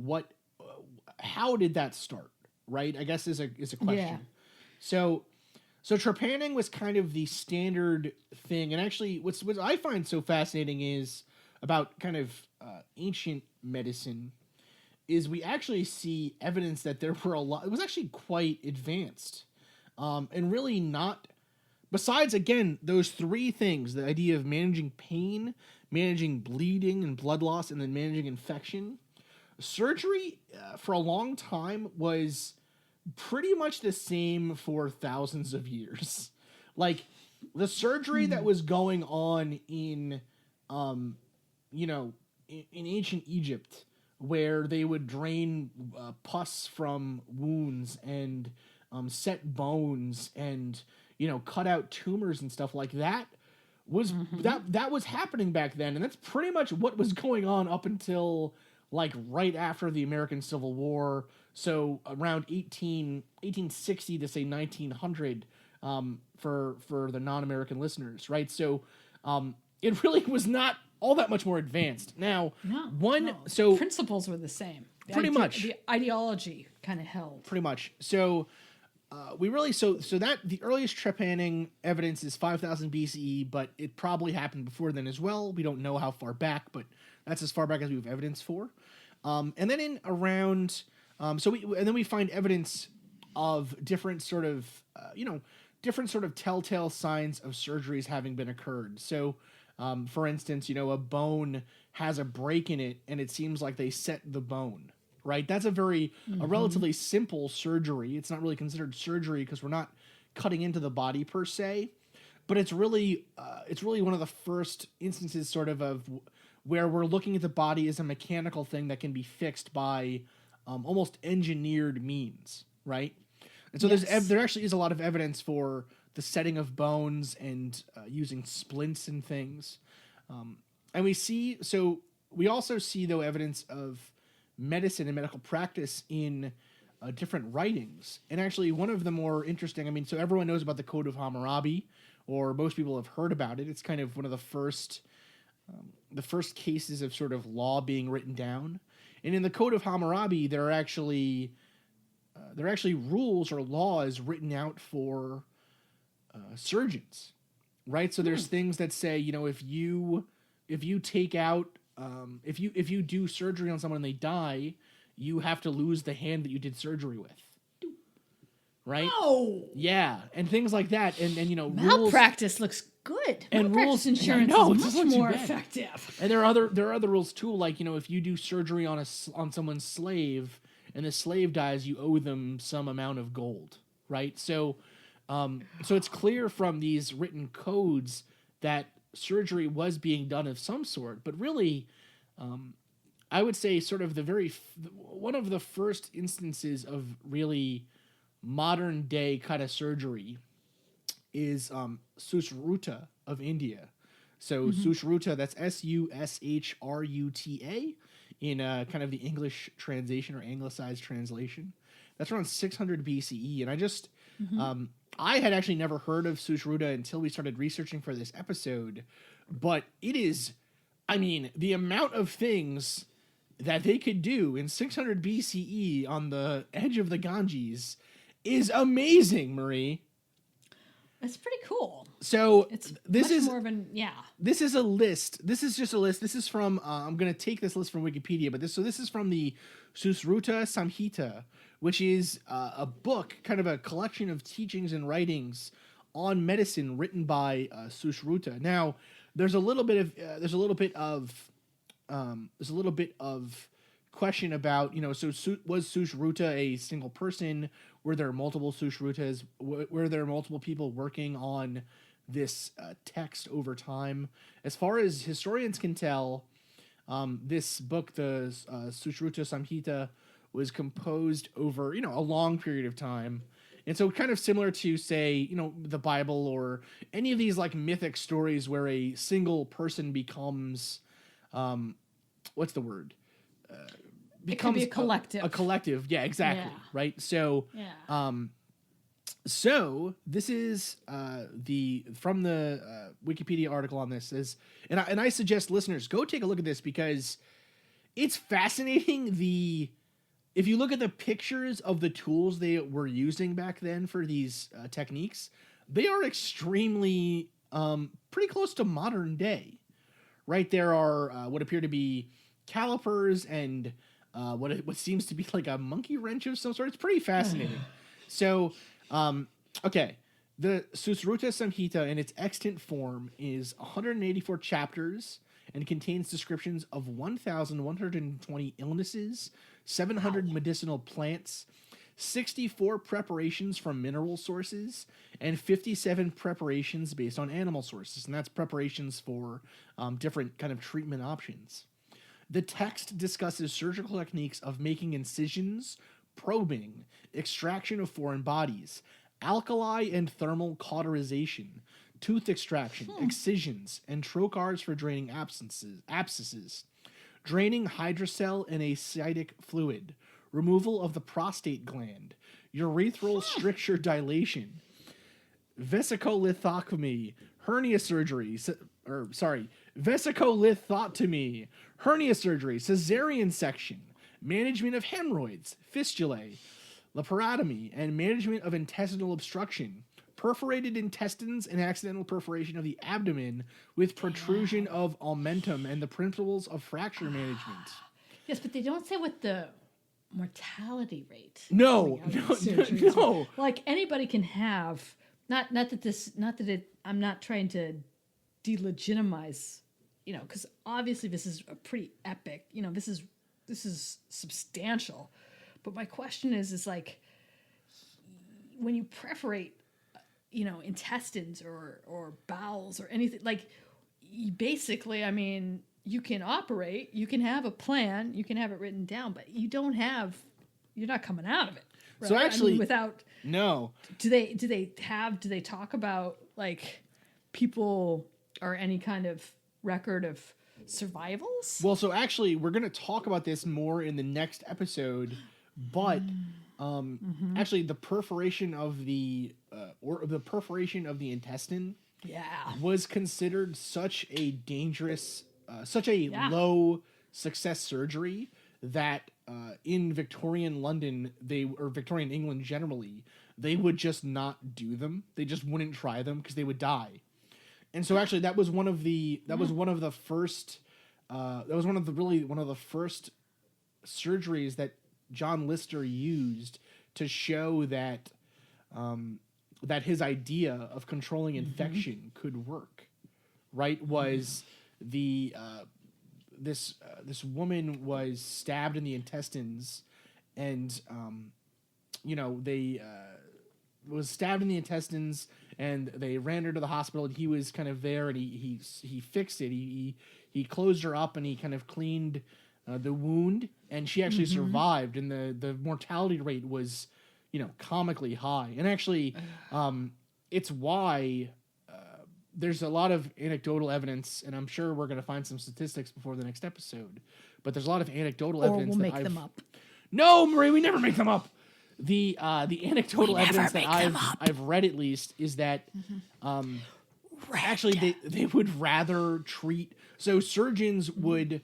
How did that start? Right? I guess is a question. Yeah. So trepanning was kind of the standard thing, and actually, what I find so fascinating is about kind of ancient medicine is we actually see evidence that there were it was actually quite advanced, and really not. Besides, again, those three things: the idea of managing pain, managing bleeding and blood loss, and then managing infection. Surgery for a long time was pretty much the same for thousands of years. Like the surgery that was going on in, you know, in ancient Egypt, where they would drain pus from wounds and set bones and, you know, cut out tumors and stuff like that was that was happening back then, and that's pretty much what was going on up until like right after the American Civil War. So around 1860 to say 1900, for the non-American listeners, right? So it really was not all that much more advanced. Now, The principles were the same. Pretty much. The ideology kind of held. Pretty much. So that the earliest trepanning evidence is 5000 BCE, but it probably happened before then as well. We don't know how far back, but that's as far back as we have evidence for. And then in around, then we find evidence of different sort of, different sort of telltale signs of surgeries having been occurred. So, for instance, you know, a bone has a break in it, and it seems like they set the bone. Right, that's a relatively simple surgery. It's not really considered surgery because we're not cutting into the body per se, but it's really one of the first instances sort of where we're looking at the body as a mechanical thing that can be fixed by almost engineered means, right? And so there actually is a lot of evidence for the setting of bones and using splints and things, and we also see though evidence of medicine and medical practice in different writings. And actually one of the more interesting, so everyone knows about the Code of Hammurabi, or most people have heard about it. It's kind of one of the first cases of sort of law being written down. And in the Code of Hammurabi, there are actually rules or laws written out for surgeons, right? So there's things that say, you know, if you take out, if you do surgery on someone and they die, you have to lose the hand that you did surgery with. Right? Oh, yeah, and things like that, and you know, malpractice looks good. And malpractice insurance is much more effective. And there are other rules too, like, you know, if you do surgery on someone's slave and the slave dies, you owe them some amount of gold, right? So it's clear from these written codes that surgery was being done of some sort, but really, I would say sort of one of the first instances of really modern day kind of surgery is Sushruta of India. So Sushruta, that's Sushruta in kind of the English translation or anglicized translation. That's around 600 BCE, and I had actually never heard of Sushruta until we started researching for this episode. But it is, I mean, the amount of things that they could do in 600 BCE on the edge of the Ganges is amazing, Marie. That's pretty cool. So It's this much is more of an This is a list. This is just a list. This is from I'm going to take this list from Wikipedia, but this is from the Susruta Samhita, which is a book, kind of a collection of teachings and writings on medicine written by Sushruta. Now, there's a little bit of question about, so was Sushruta a single person? Were there multiple Sushrutas? Were there multiple people working on this text over time? As far as historians can tell, this book, the Sushruta Samhita, was composed over, a long period of time. And so kind of similar to, say, the Bible or any of these like mythic stories where a single person becomes, what's the word? It could be a collective. A collective, yeah, exactly, Yeah. right? So, so this is from the Wikipedia article on this is, and I suggest listeners go take a look at this because it's fascinating. If you look at the pictures of the tools they were using back then for these techniques, they are extremely pretty close to modern day, right? There are what appear to be calipers and what seems to be like a monkey wrench of some sort. It's pretty fascinating. So, okay, the Susruta Samhita in its extant form is 184 chapters and contains descriptions of 1,120 illnesses, 700 medicinal plants, 64 preparations from mineral sources, and 57 preparations based on animal sources. And that's preparations for different kind of treatment options. The text discusses surgical techniques of making incisions, probing, extraction of foreign bodies, alkali and thermal cauterization, tooth extraction, excisions, and trocars for draining abscesses, draining hydrocele and ascitic fluid, removal of the prostate gland, urethral stricture dilation, vesicolithotomy, hernia surgery, vesicolithotomy, hernia surgery, cesarean section, management of hemorrhoids, fistulae, laparotomy, and management of intestinal obstruction, perforated intestines and accidental perforation of the abdomen with protrusion of omentum, and the principles of fracture management. Yes, but they don't say what the mortality rate. No. Like anybody can have. I'm not trying to delegitimize, because obviously this is a pretty epic. This is substantial. But my question is like, when you perforate, intestines or bowels or anything, like, basically, I mean, you can operate, you can have a plan, you can have it written down, but you're not coming out of it. Right? So actually, no. Do they talk about like people or any kind of record of survivals? Well, so actually, we're going to talk about this more in the next episode, but actually, the perforation of the intestine, was considered such a dangerous, low success surgery that in Victorian London, or Victorian England generally, they would just not do them. They just wouldn't try them because they would die. And so actually, that was one of the first surgeries that John Lister used to show that that his idea of controlling infection could work. Right? Was this woman was stabbed in the intestines, and they was stabbed in the intestines, and they ran her to the hospital, and he was kind of there, and he fixed it. He closed her up, and he kind of cleaned the wound, and she actually survived, and the mortality rate was, comically high. And actually, it's why there's a lot of anecdotal evidence, and I'm sure we're going to find some statistics before the next episode. But there's a lot of anecdotal Or evidence we'll that make them up. No, Marie, we never make them up. The anecdotal evidence that I've read, at least, is that actually they would rather treat, so surgeons would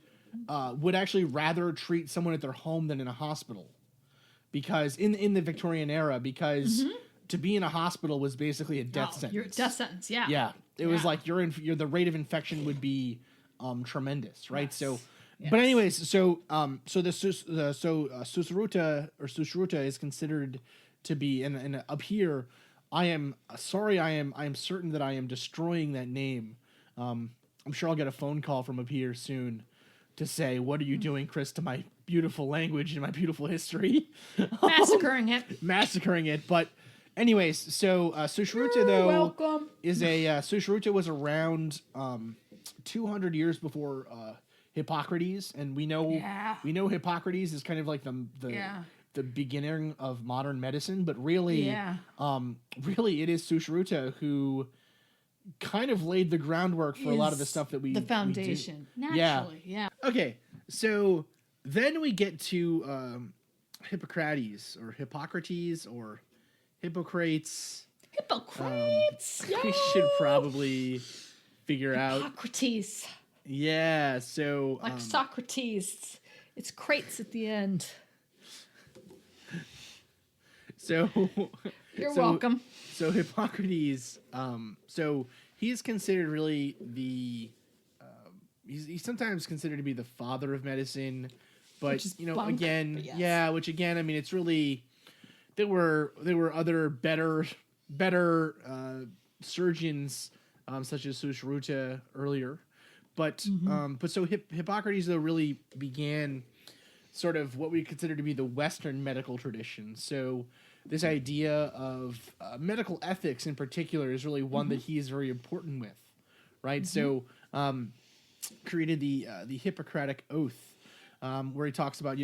actually rather treat someone at their home than in a hospital, because in the Victorian era, because to be in a hospital was basically a death sentence. Death sentence, yeah. Yeah, it was like the rate of infection would be tremendous, right? Yes. So, Yes. but anyways, so Sushruta is considered to be, and up here, I am certain that I am destroying that name. I'm sure I'll get a phone call from up here soon to say, "What are you doing, Chris, to my beautiful language and my beautiful history?" Massacring it. But anyways, so Sushruta though welcome. Sushruta was around 200 years before Hippocrates, and we know Hippocrates is kind of like the beginning of modern medicine, but really it is Sushruta who kind of laid the groundwork for a lot of the stuff that we the foundation. We do. Naturally, yeah. Okay, so then we get to Hippocrates or Hippocrates or Hippocrates. Hippocrates. We should probably figure out. Hippocrates. Yeah, so Like Socrates. It's crates at the end. So You're welcome. So Hippocrates, so he's considered really he's sometimes considered to be the father of medicine, but which again, I mean, it's really there were other better surgeons such as Sushruta earlier, but so Hippocrates though really began sort of what we consider to be the Western medical tradition. So this idea of medical ethics in particular is really one that he is very important with, right? So created the Hippocratic Oath, where he talks about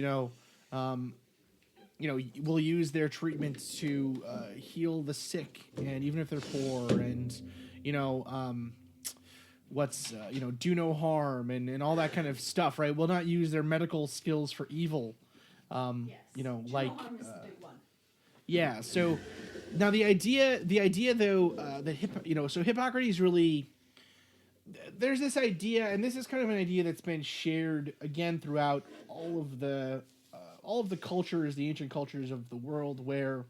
we'll use their treatments to heal the sick, and even if they're poor, and do no harm, and all that kind of stuff, right? We'll not use their medical skills for evil. Yeah. So now the idea though that so Hippocrates really, there's this idea, and this is kind of an idea that's been shared again throughout all of the cultures, the ancient cultures of the world, where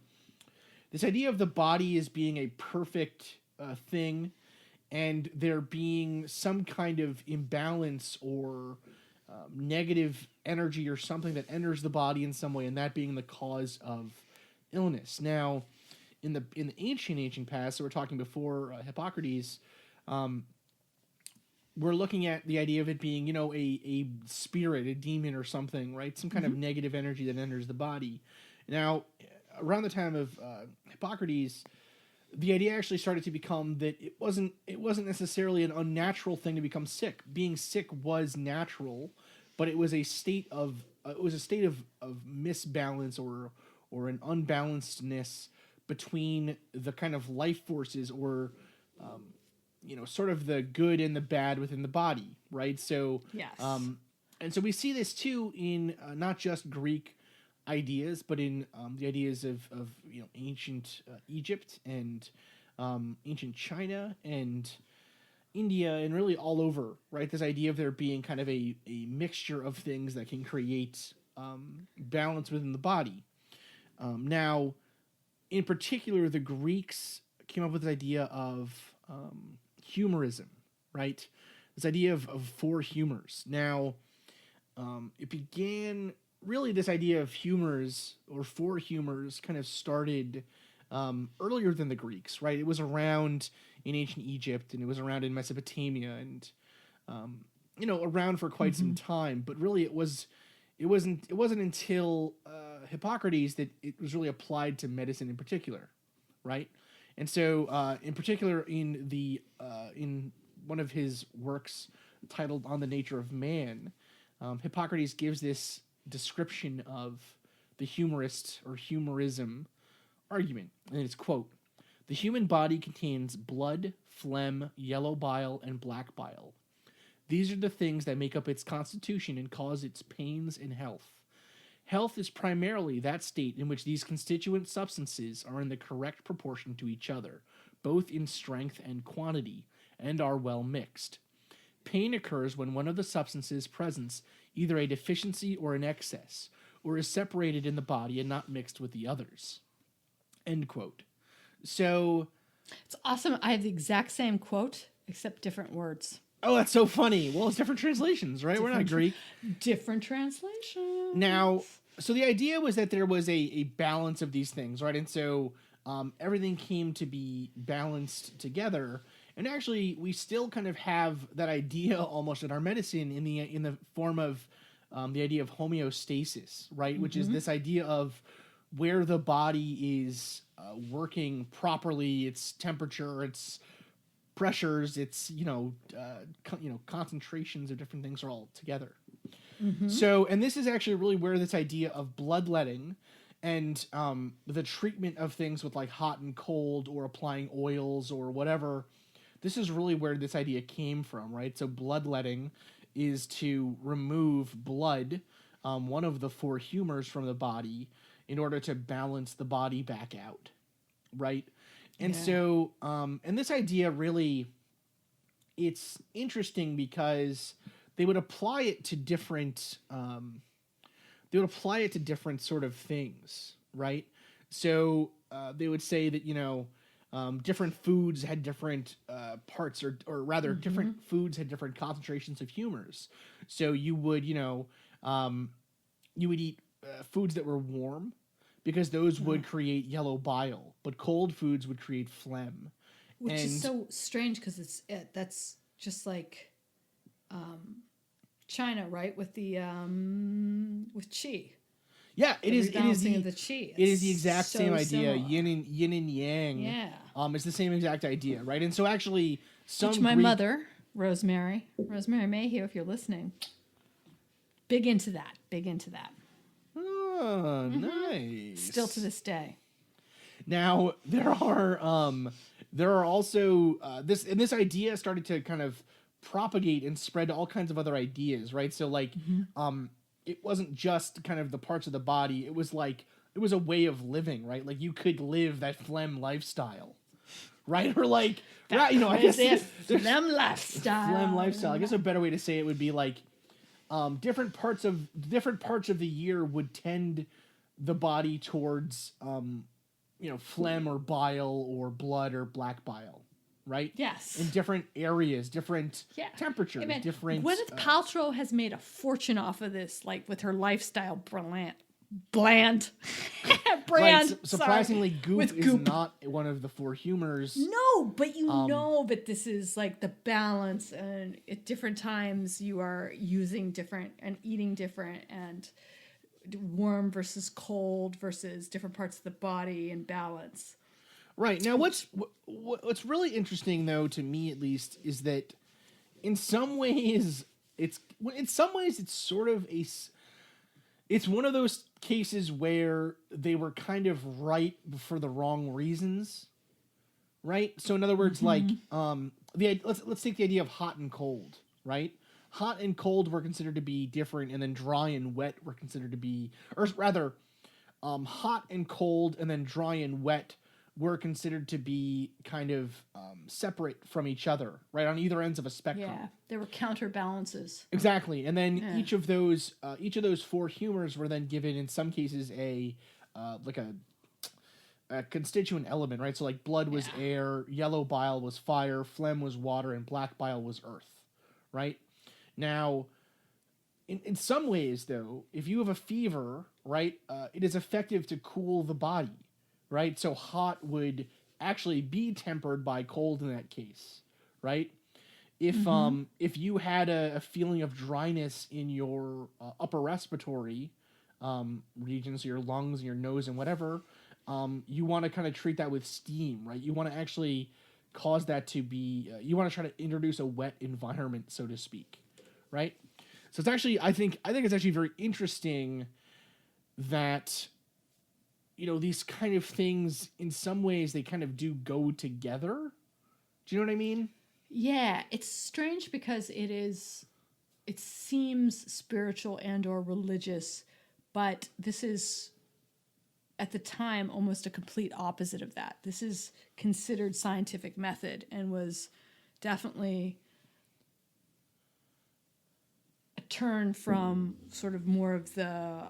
this idea of the body as being a perfect thing, and there being some kind of imbalance or negative energy or something that enters the body in some way, and that being the cause of illness. Now, in the ancient past, so we're talking before Hippocrates, we're looking at the idea of it being, a spirit, a demon or something, right? Some kind of negative energy that enters the body. Now, around the time of Hippocrates, the idea actually started to become that it wasn't necessarily an unnatural thing to become sick. Being sick was natural, but it was a state of misbalance or an unbalancedness between the kind of life forces or sort of the good and the bad within the body, right? So yes. And so we see this too in not just Greek ideas, but in the ideas of ancient Egypt and ancient China and India, and really all over, right? This idea of there being kind of a mixture of things that can create balance within the body. Now, in particular, the Greeks came up with this idea of humorism, right? This idea of four humors. Now, it began, really this idea of humors or four humors kind of started earlier than the Greeks, right? It was around in ancient Egypt, and it was around in Mesopotamia, and around for quite some time. But really, it wasn't until Hippocrates that it was really applied to medicine in particular, right? And so, in particular, in one of his works titled "On the Nature of Man," Hippocrates gives this description of the humorist or humorism argument. And it's, quote, "The human body contains blood, phlegm, yellow bile, and black bile. These are the things that make up its constitution and cause its pains and health. Health is primarily that state in which these constituent substances are in the correct proportion to each other, both in strength and quantity, and are well mixed. Pain occurs when one of the substances presents either a deficiency or an excess, or is separated in the body and not mixed with the others." End quote. So, It's awesome. I have the exact same quote, except different words. oh, that's so funny. Well, it's different translations, right? We're not Greek. Different translation. Now, so the idea was that there was a balance of these things, right? And so everything came to be balanced together. And actually, we still kind of have that idea almost in our medicine in the form of the idea of homeostasis, right? Which is this idea of where the body is working properly, its temperature, its pressures, its concentrations of different things are all together. So, and this is actually really where this idea of bloodletting and the treatment of things with like hot and cold or applying oils or whatever, this is really where this idea came from, right? So bloodletting is to remove blood, one of the four humors from the body, in order to balance the body back out, right? And so, and this idea really, it's interesting because they would apply it to different, sort of things, right? So they would say that, different foods had different parts, or rather, different foods had different concentrations of humors. So you would, you would eat foods that were warm because those would create yellow bile, but cold foods would create phlegm. Which is so strange because that's just like China, right? With the with qi. Yeah, it is. It is Rebalancing of the qi. It is the exact so same idea. similar. Yin and yang. Yeah. It's the same exact idea, right? And so actually, Which my mother, Rosemary Mayhew, if you're listening, big into that. Oh, nice. Still to this day. Now there are also this idea started to kind of propagate and spread to all kinds of other ideas, right? So like it wasn't just kind of the parts of the body, it was a way of living, right? Like you could live that phlegm lifestyle, right? Or like right, I guess phlegm lifestyle. Phlegm lifestyle. I guess a better way to say it would be like different parts of the year would tend the body towards phlegm or bile or blood or black bile, right? Yes. In different areas, different temperatures, different. Gwyneth Paltrow has made a fortune off of this, like with her lifestyle brand. Right, surprisingly, goop is not one of the four humors. No, but know that this is like the balance, and at different times you are using different and eating different, and warm versus cold versus different parts of the body and balance. Right. Now what's really interesting though, to me at least, is that in some ways it's sort of it's one of those cases where they were kind of right for the wrong reasons. Right? So in other words, like let's take the idea of hot and cold, right? Hot and cold were considered to be different, and then dry and wet were considered to be, or rather, hot and cold and then dry and wet were considered to be kind of separate from each other, right, on either ends of a spectrum. Yeah, there were counterbalances. Exactly, and then each of those four humors were then given, in some cases, a constituent element, right? So like blood was air, yellow bile was fire, phlegm was water, and black bile was earth, right? Now, in some ways, though, if you have a fever, right, it is effective to cool the body, right? So hot would actually be tempered by cold in that case, right? If you had a feeling of dryness in your upper respiratory regions, your lungs, your nose, and whatever, you want to kind of treat that with steam, right? You want to actually cause that to be, you want to try to introduce a wet environment, so to speak, right? So it's actually, I think it's actually very interesting that, these kind of things, in some ways, they kind of do go together. Do you know what I mean? Yeah, it's strange because it seems spiritual and or religious, but this is at the time almost a complete opposite of that. This is considered scientific method and was definitely a turn from sort of more of the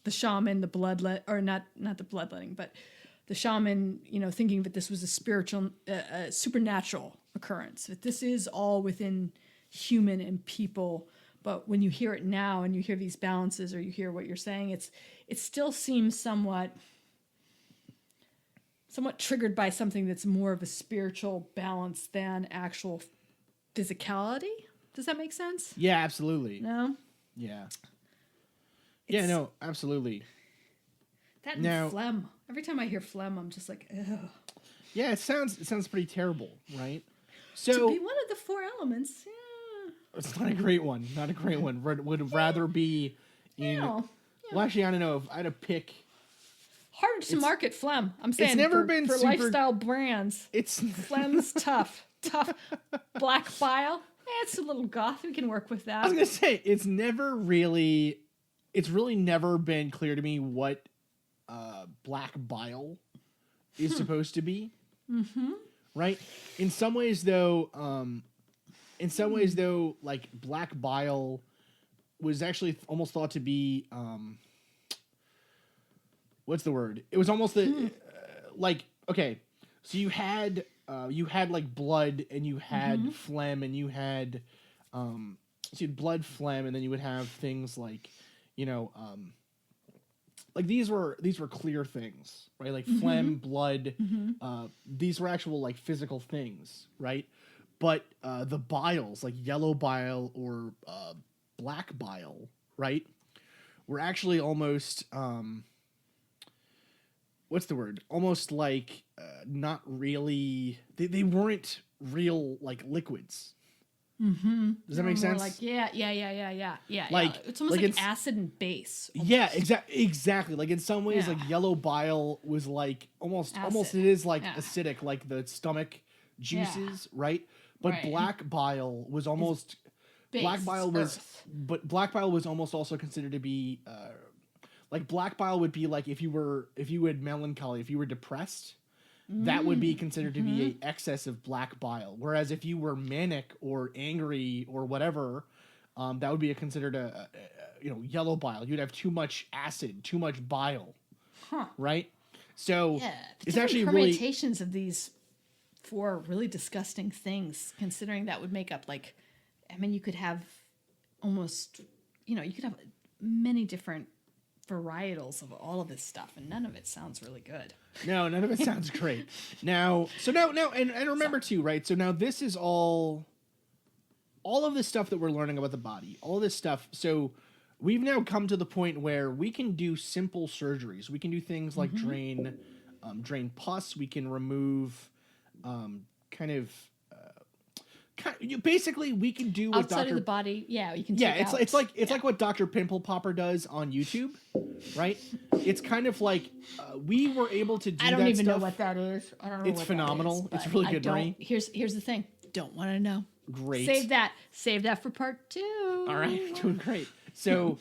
shaman, or not the bloodletting, but the shaman, thinking that this was a spiritual, supernatural occurrence. That this is all within human and people. But when you hear it now and you hear these balances or you hear what you're saying, it still seems somewhat triggered by something that's more of a spiritual balance than actual physicality. Does that make sense? Yeah, absolutely. No? Yeah. Yeah, no, absolutely. That and phlegm. Every time I hear phlegm, I'm just like, ugh. Yeah, it sounds pretty terrible, right? So to be one of the four elements, yeah. It's not a great one. Not a great one. Would rather be Yeah. Well, actually, I don't know. If I had to pick, Hard to market phlegm. I'm saying it's never for, been for super, lifestyle brands. It's Phlegm's tough. Black bile. It's a little goth. We can work with that. I was gonna say it's really never been clear to me what black bile is supposed to be. Mm-hmm. Right. In some ways, though, like black bile was actually almost thought to be what's the word? It was almost like, okay, so you had like blood and you had phlegm and you had blood, phlegm, and then you would have things like, like these were clear things, right? Like phlegm, blood, these were actual like physical things, right? But the biles, like yellow bile or black bile, right, were actually almost what's the word? Almost like not really. They weren't real like liquids. Mm-hmm. Does that make sense? Like yeah. Like it's almost like like acid and base. Almost. Yeah, exactly. Like in some ways, like yellow bile was like almost it is like acidic, like the stomach juices, right? But black bile was almost black bile was almost also considered to be like black bile would be like if you had melancholy, if you were depressed, that would be considered to be a excess of black bile. Whereas if you were manic or angry or whatever, that would be considered a yellow bile. You'd have too much acid, too much bile, right? So it's actually permutations of these four really disgusting things. Considering that would make up like, I mean, you could have almost, you could have many different varietals of all of this stuff, and none of it sounds really good. No, none of it sounds great. Now, and remember too, right? So now this is all of this stuff that we're learning about the body, all this stuff. So we've now come to the point where we can do simple surgeries. We can do things like drain pus. We can remove basically we can do what outside of the body. Yeah, you can. It's like what Dr. Pimple Popper does on YouTube, right? It's kind of like we were able to do. I don't that even stuff. know what that is. I don't know. It's what phenomenal. That is, it's really good, Marie. Here's the thing. Don't want to know. Great. Save that for part 2. All right, doing great. So,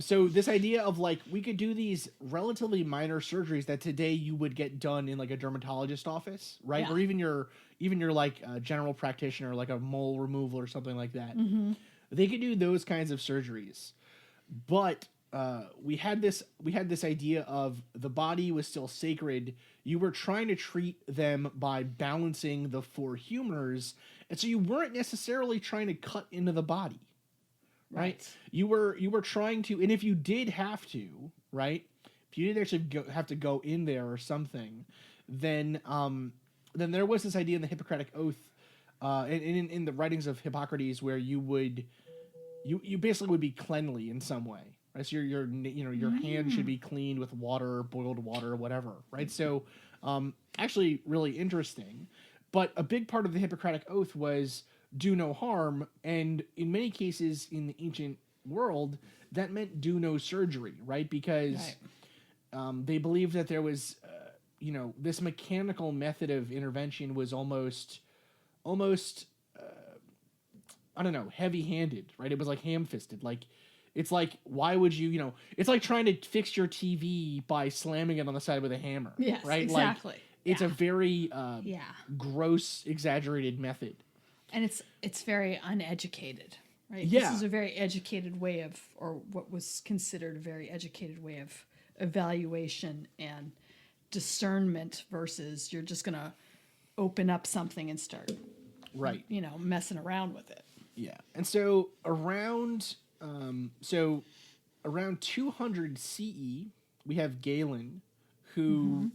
so this idea of like we could do these relatively minor surgeries that today you would get done in like a dermatologist office, right? Yeah. Or even your like general practitioner, like a mole removal or something like that. Mm-hmm. They could do those kinds of surgeries, but we had this idea of the body was still sacred. You were trying to treat them by balancing the four humors, and so you weren't necessarily trying to cut into the body. Right. You were trying to, and if you did have to, right? If you did actually have to go in there or something, then there was this idea in the Hippocratic Oath, in the writings of Hippocrates, where you basically would be cleanly in some way, right? So your hand should be cleaned with water, boiled water, whatever, right? So, actually, really interesting. But a big part of the Hippocratic Oath was do no harm, and in many cases in the ancient world, that meant do no surgery, right? Because they believed that there was, this mechanical method of intervention was almost, I don't know, heavy-handed, right? It was like ham-fisted. Like, it's like, why would you, it's like trying to fix your TV by slamming it on the side with a hammer, Yes, right? exactly. Like, it's a very Yeah. gross, exaggerated method. And it's very uneducated, right? Yeah. This is a very educated way of, or what was considered a very educated way of evaluation and discernment versus you're just going to open up something and start, Right. messing around with it. Yeah. And so around 200 CE, we have Galen, who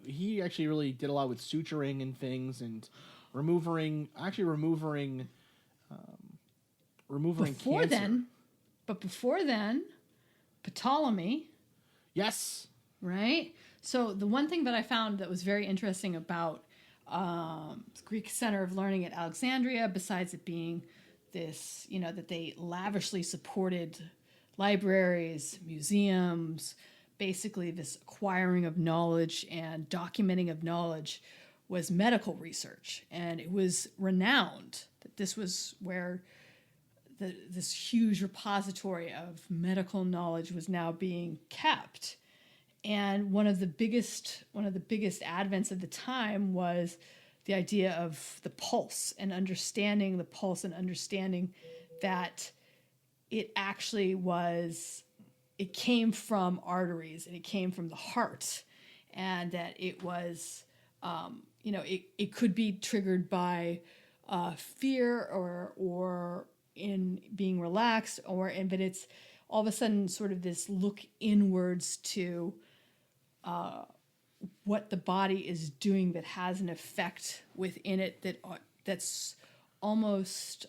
he actually really did a lot with suturing and things and removing Before cancer. before then, Ptolemy, Yes. right? So the one thing that I found that was very interesting about Greek Center of Learning at Alexandria, besides it being this, that they lavishly supported libraries, museums, basically this acquiring of knowledge and documenting of knowledge, was medical research. And it was renowned that this was where this huge repository of medical knowledge was now being kept. And one of the biggest advents of the time was the idea of the pulse and understanding the pulse and understanding that it actually it came from arteries and it came from the heart, and that it was, it could be triggered by fear or in being relaxed, but it's all of a sudden sort of this look inwards to what the body is doing that has an effect within it that's almost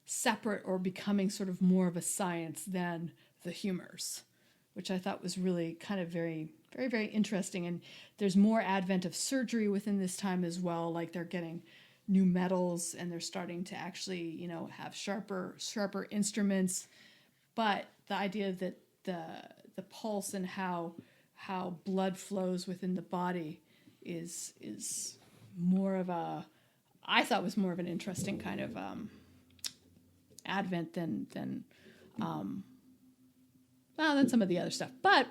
separate or becoming sort of more of a science than the humors, which I thought was really kind of very, very, very interesting. And there's more advent of surgery within this time as well. Like they're getting new metals and they're starting to actually, have sharper instruments. But the idea that the pulse and how blood flows within the body is more of I thought was more of an interesting kind of advent than some of the other stuff. But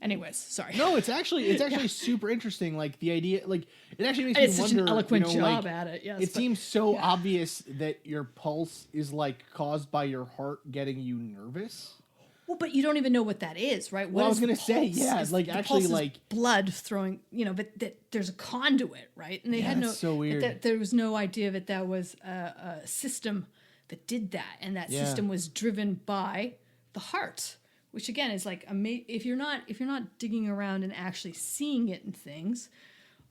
anyways, sorry. No, it's actually super interesting. Like the idea, like it actually makes it's me such wonder. an eloquent job like, at it. Yes, it seems so obvious that your pulse is like caused by your heart getting you nervous. Well, but you don't even know what that is, right? Well, I was going gonna say, yeah, like the actually, pulse is like blood throwing, but that there's a conduit, right? And they had no, it's so weird. that there was no idea that was a system that did that, and that system was driven by the heart, which again is like if you're not digging around and actually seeing it in things,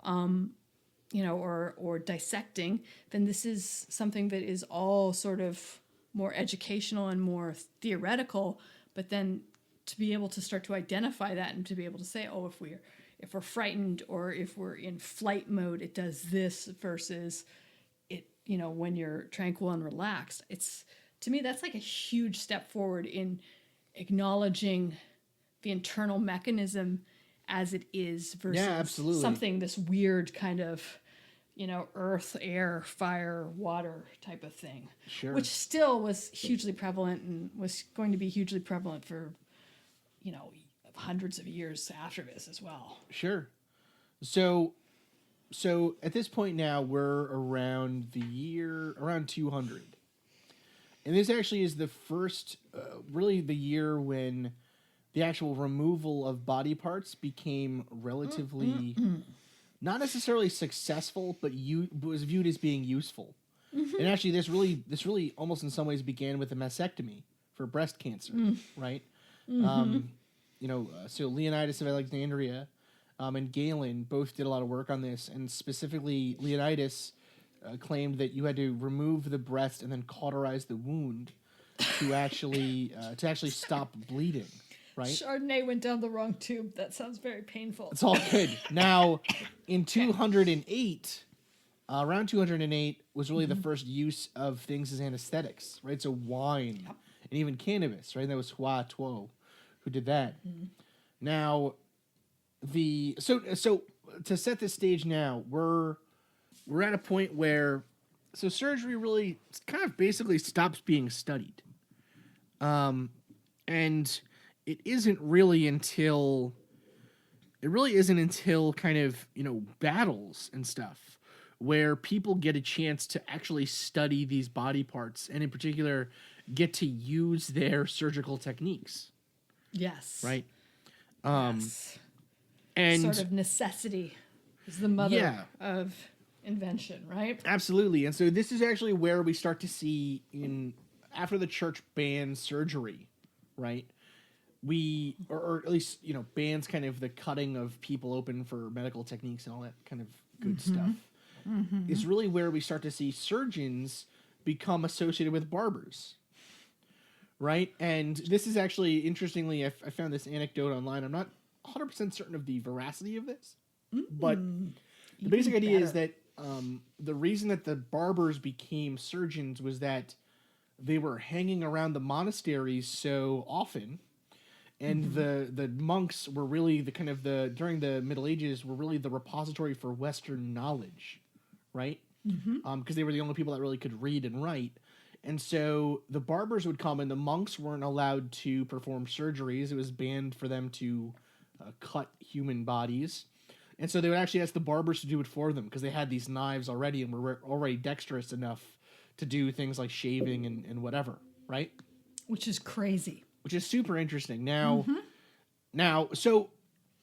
or dissecting, then this is something that is all sort of more educational and more theoretical. But then to be able to start to identify that and to be able to say, oh, if we're frightened or if we're in flight mode, it does this versus it, when you're tranquil and relaxed. It's, to me, that's like a huge step forward in acknowledging the internal mechanism as it is versus something, this weird kind of, earth, air, fire, water type of thing. Sure. Which still was hugely prevalent and was going to be hugely prevalent for, hundreds of years after this as well. Sure. So at this point now, we're around 200. And this actually is the first, really the year when the actual removal of body parts became relatively, not necessarily successful, but was viewed as being useful. And actually, this really almost in some ways began with a mastectomy for breast cancer, right? So Leonidas of Alexandria and Galen both did a lot of work on this, and specifically Leonidas claimed that you had to remove the breast and then cauterize the wound to actually stop bleeding. Right? Chardonnay went down the wrong tube. That sounds very painful. It's all good. Now, in 208, around 208 was really the first use of things as anesthetics, right? So wine and even cannabis, right? That was Hua Tuo who did that. Now, so to set the stage now, we're at a point where surgery really kind of basically stops being studied. And it really isn't until kind of, battles and stuff where people get a chance to actually study these body parts and in particular get to use their surgical techniques. Yes. Right? Yes. And sort of necessity is the mother of invention, right? absolutely. And so this is actually where we start to see after the church bans surgery, right? Or at least, bans kind of the cutting of people open for medical techniques and all that kind of good stuff. Is really where we start to see surgeons become associated with barbers. Right? And this is actually, interestingly, I found this anecdote online. I'm not 100% certain of the veracity of this, but the basic idea is that the reason that the barbers became surgeons was that they were hanging around the monasteries so often, and the monks were really during the Middle Ages were really the repository for Western knowledge, right? Because they were the only people that really could read and write. And so the barbers would come, and the monks weren't allowed to perform surgeries. It was banned for them to cut human bodies. And so they would actually ask the barbers to do it for them because they had these knives already and were already dexterous enough to do things like shaving and whatever, right? Which is crazy. Which is super interesting. Now, so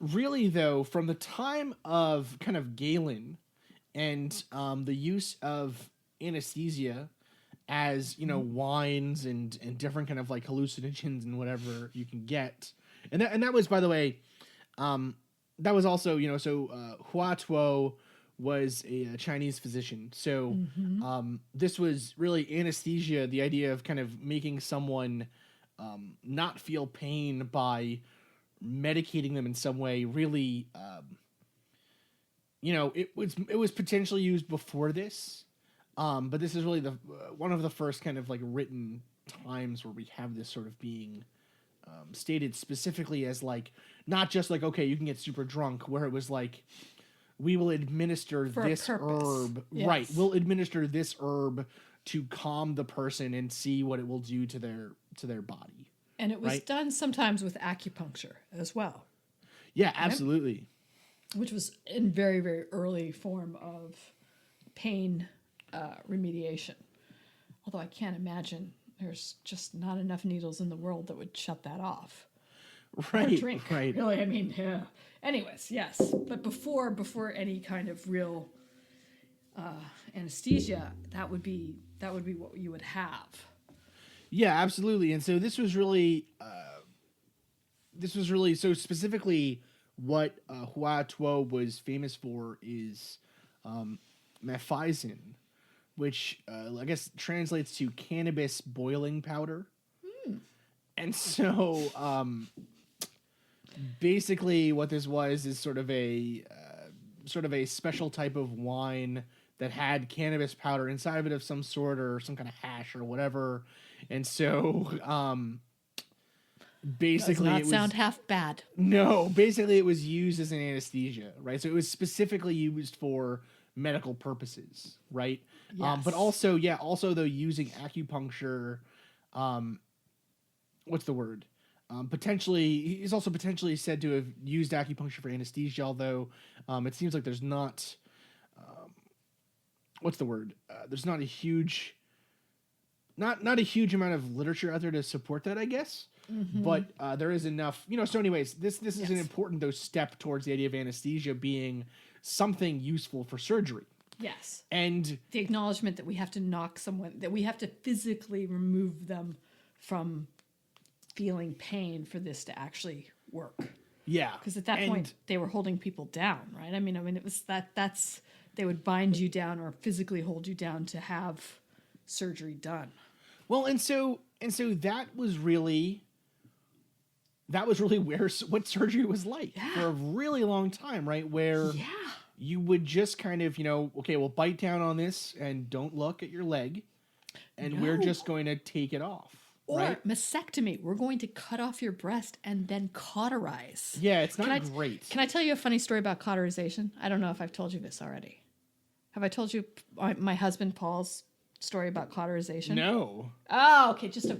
really, though, from the time of kind of Galen and the use of anesthesia as, wines and different kind of like hallucinogens and whatever you can get. And that was, by the way, that was also, Hua Tuo was a Chinese physician. So this was really anesthesia, the idea of kind of making someone not feel pain by medicating them in some way. Really, it was potentially used before this. But this is really one of the first kind of like written times where we have this sort of being stated specifically as like, not just like, okay, you can get super drunk, where it was like, we will administer this herb. Yes. Right. We'll administer this herb to calm the person and see what it will do to their body. And it was done sometimes with acupuncture as well. Yeah, absolutely. Which was in very, very early form of pain remediation. Although I can't imagine there's just not enough needles in the world that would shut that off. Right. Or drink. Right. Really, I mean, yeah. Anyways, yes. But before any kind of real anesthesia, that would be what you would have. Yeah, absolutely. And so this was really so specifically what Hua Tuo was famous for is mephisin, which I guess translates to cannabis boiling powder. And so basically what this was is sort of a special type of wine that had cannabis powder inside of it of some sort, or some kind of hash or whatever. And so basically does not sound half bad. No, basically it was used as an anesthesia, right? So it was specifically used for medical purposes, right? Yes. But also though, using acupuncture, what's the word? Potentially, he's also potentially said to have used acupuncture for anesthesia, although it seems like there's not, what's the word? There's not a huge amount of literature out there to support that, I guess. But there is enough, so anyways, this is an important, though, step towards the idea of anesthesia being something useful for surgery. Yes. And the acknowledgement that we have to that we have to physically remove them from feeling pain for this to actually work. Yeah. Because at that point they were holding people down, right? I mean it was that's they would bind you down or physically hold you down to have surgery done. Well, and so that was really what surgery was like for a really long time, right? Where you would just kind of, okay, well, bite down on this and don't look at your leg, and we're No. just going to take it off. Or right? mastectomy. We're going to cut off your breast and then cauterize. Yeah, it's not Can I- great. Can I tell you a funny story about cauterization? I don't know if I've told you this already. Have I told you my husband Paul's story about cauterization? No. Oh, okay. Just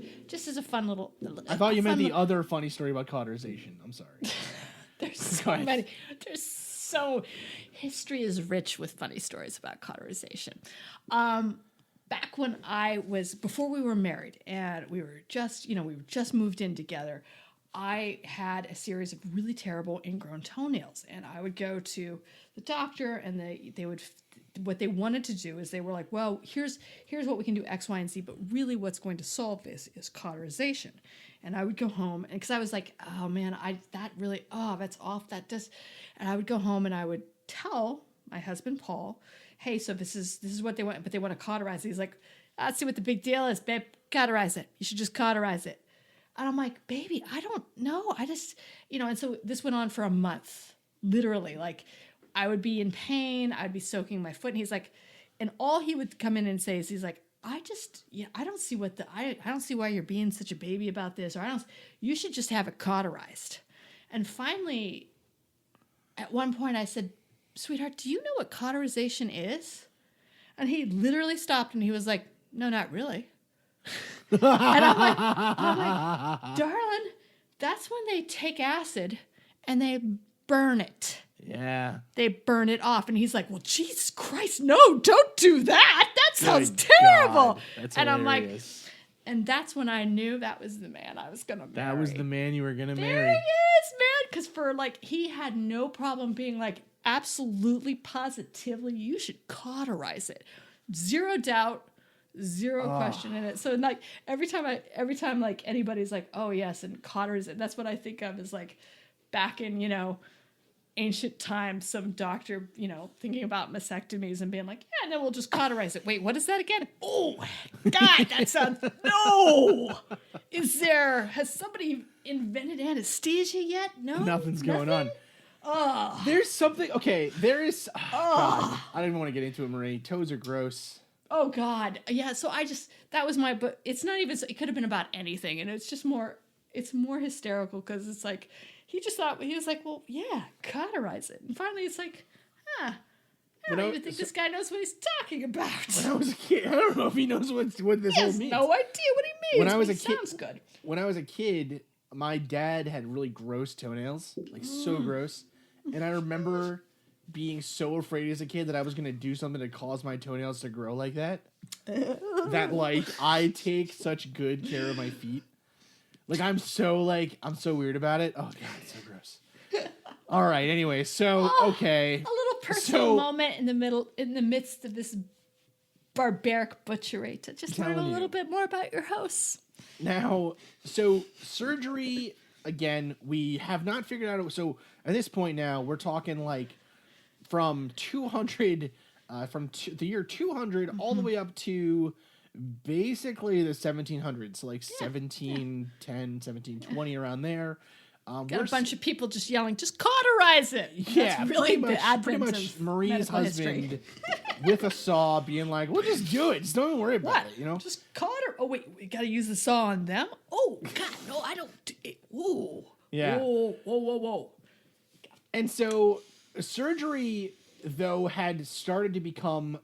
as a fun little. I thought you meant the other funny story about cauterization. I'm sorry. There's Go so ahead. many. History is rich with funny stories about cauterization. Back when before we were married and we were just moved in together, I had a series of really terrible ingrown toenails, and I would go to the doctor, and what they wanted to do is they were like, well, here's what we can do, X, Y, and Z, but really what's going to solve this is cauterization. And I would go home, and because I was like, oh man, that's off, and I would go home and I would tell my husband Paul, hey, so this is what they want, but they want to cauterize it. He's like, let's see what the big deal is, babe. Cauterize it. You should just cauterize it. And I'm like, baby, I don't know. I just, and so this went on for a month, literally. Like, I would be in pain. I'd be soaking my foot. And he's like, and all he would come in and say is, he's like, I don't see I don't see why you're being such a baby about this. Or you should just have it cauterized. And finally, at one point I said, sweetheart, do you know what cauterization is? And he literally stopped and he was like, no, not really. And I'm like, darling, that's when they take acid and they burn it. Yeah. They burn it off. And he's like, well, Jesus Christ, no, don't do that. That sounds Good terrible. God, that's and I'm like, hilarious. and that's when I knew that was the man I was going to marry. That was the man you were going to There marry. he is, man. Because he had no problem being like, absolutely, positively, you should cauterize it. Zero doubt, zero question in it. So like every time like anybody's like, oh yes, and cauterize it, that's what I think of as like back in, ancient times, some doctor, thinking about mastectomies and being like, yeah, and then we'll just cauterize it. Wait, what is that again? Oh, God, that sounds, no! Has somebody invented anesthesia yet? No? Nothing's going on. Oh. There's something, okay, there is, God, I don't even want to get into it, Marie. Toes are gross. Oh, God. Yeah, so that was but it's not even, it could have been about anything, and it's more hysterical because it's like, he was like, well, yeah, cauterize it. And finally it's like, I don't even think this guy knows what he's talking about. When I was a kid, I don't know if he knows what this He whole has means. no idea what he means. When I was but a he kid- sounds good. When I was a kid, my dad had really gross toenails, like so gross. And I remember being so afraid as a kid that I was going to do something to cause my toenails to grow like that. That, like, I take such good care of my feet. Like, I'm so weird about it. Oh, God, it's so gross. All right, anyway, so, okay. A little personal moment in the midst of this barbaric butchery to just learn a Telling little you. bit more about your house. Now, so surgery, again, we have not figured out. So at this point now, we're talking like from 200, the year 200 all the way up to basically the 1700s, so like 1710, 1720, around there. Got a bunch of people just yelling, just cauterize it. Yeah, That's really pretty the much advent of Marie's medical husband history. with a saw being like, well, just do it. Just don't even worry about What? it, Just cauterize. Oh, wait, we got to use the saw on them? Oh, God, no, I don't. Whoa. Yeah. Whoa. And so surgery, though, had started to become,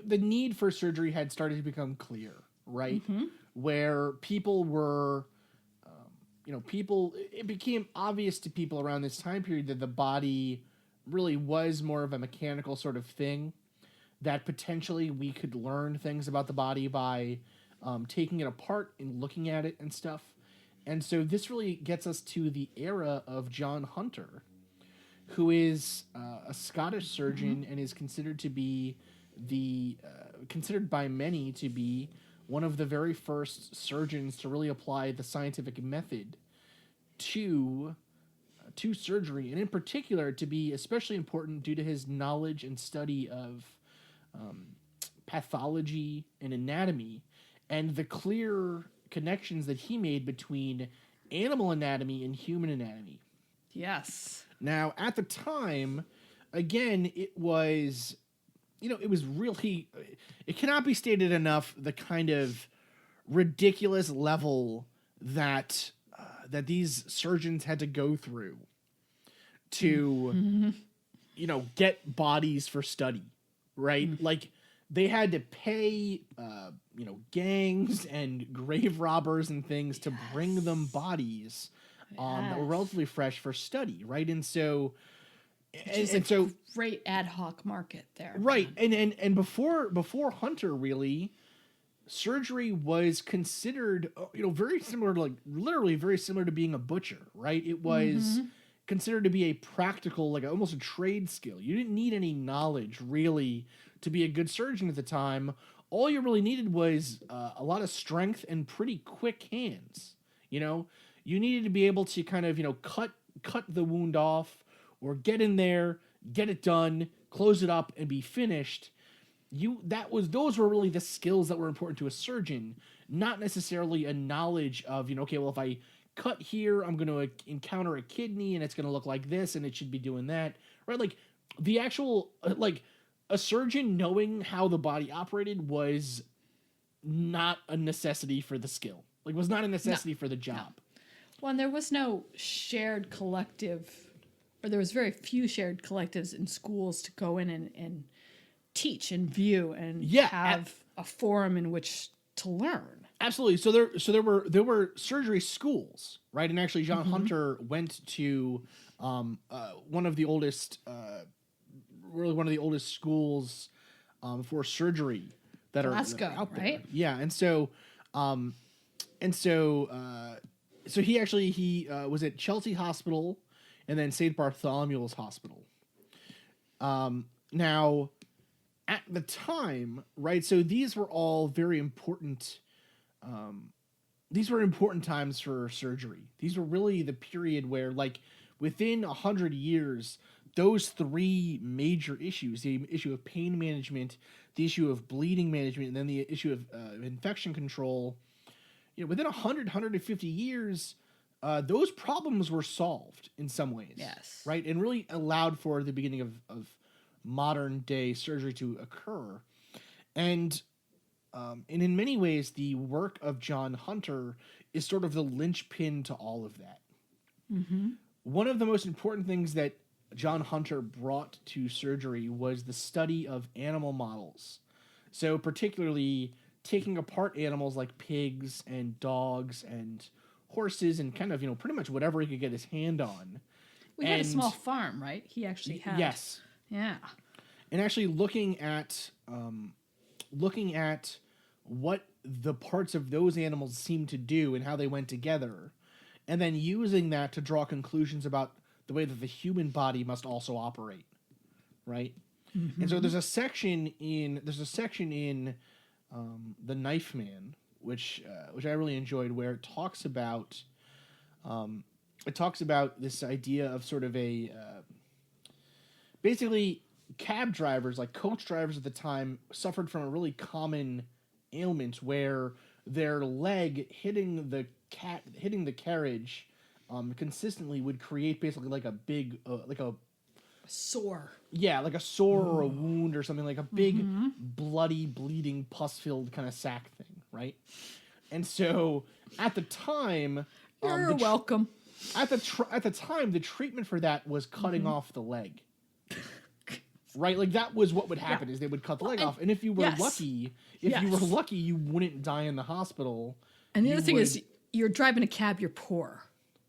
the need for surgery had started to become clear, right? Mm-hmm. Where people were, it became obvious to people around this time period that the body really was more of a mechanical sort of thing, that potentially we could learn things about the body by taking it apart and looking at it and stuff. And so this really gets us to the era of John Hunter, who is a Scottish surgeon and is considered to be considered by many to be one of the very first surgeons to really apply the scientific method to surgery, and in particular to be especially important due to his knowledge and study of pathology and anatomy, and the clear connections that he made between animal anatomy and human anatomy. Yes. Now, at the time, again, it was, it was really, it cannot be stated enough the kind of ridiculous level that that these surgeons had to go through to get bodies for study, right? Like they had to pay gangs and grave robbers and things to bring them bodies that were relatively fresh for study, right? And so and so great ad hoc market there, right? And before Hunter, really, surgery was considered very similar to, like, literally very similar to being a butcher, right? It was considered to be a practical, like almost a trade skill. You didn't need any knowledge really to be a good surgeon at the time. All you really needed was a lot of strength and pretty quick hands. You needed to be able to kind of cut the wound off, or get in there, get it done, close it up, and be finished. Those were really the skills that were important to a surgeon, not necessarily a knowledge of, okay, well, if I cut here, I'm going to encounter a kidney and it's going to look like this and it should be doing that, right? Like the actual, like a surgeon knowing how the body operated was not a necessity for the skill. Like, was not a necessity for the job. No. Well, and there was no shared collective, or there was very few shared collectives in schools to go in and teach and view and have a forum in which to learn. Absolutely. So there were surgery schools, right? And actually, John Hunter went to one of the oldest schools for surgery that Glasgow, are out there. Right? Yeah, and so he was at Chelsea Hospital and then St. Bartholomew's Hospital. Now, at the time, right? So these were all very important. These were important times for surgery. These were really the period where, like, within 100 years, those three major issues, the issue of pain management, the issue of bleeding management, and then the issue of infection control, within 150 years, those problems were solved in some ways. Yes. Right? And really allowed for the beginning of modern day surgery to occur. And in many ways, the work of John Hunter is sort of the linchpin to all of that. One of the most important things that John Hunter brought to surgery was the study of animal models. So particularly taking apart animals like pigs and dogs and horses and kind of, pretty much whatever he could get his hand on. We had a small farm, right? He actually had. Yes. Yeah. And actually looking at what the parts of those animals seemed to do and how they went together, and then using that to draw conclusions about the way that the human body must also operate, right? And so there's a section in The Knife Man, which I really enjoyed, where it talks about this idea of sort of a basically cab drivers, like coach drivers at the time, suffered from a really common ailment where their leg hitting the carriage consistently would create basically like a big like a sore. Yeah, like a sore or a wound or something, like a big bloody, bleeding, pus-filled kind of sac thing, right? And so at the time, You're welcome. At the time, the treatment for that was cutting off the leg. Right, like that was what would happen is they would cut the leg off, and if you were lucky, you wouldn't die in the hospital. And the other thing is, you're driving a cab, you're poor.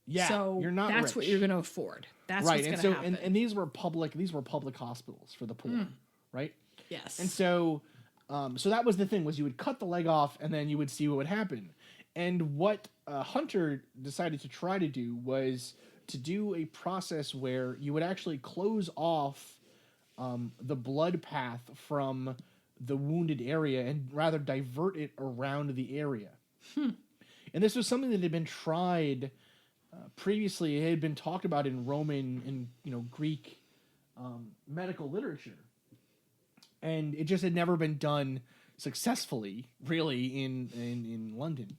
Yeah, so you're not that's rich. What you're going to afford. That's right, what's and going to happen. And these were public hospitals for the poor, right? Yes. And so that was the thing, was you would cut the leg off and then you would see what would happen. And what Hunter decided to try to do was to do a process where you would actually close off the blood path from the wounded area and rather divert it around the area. And this was something that had been tried previously. It had been talked about in Roman and Greek medical literature, and it just had never been done successfully, really, in London.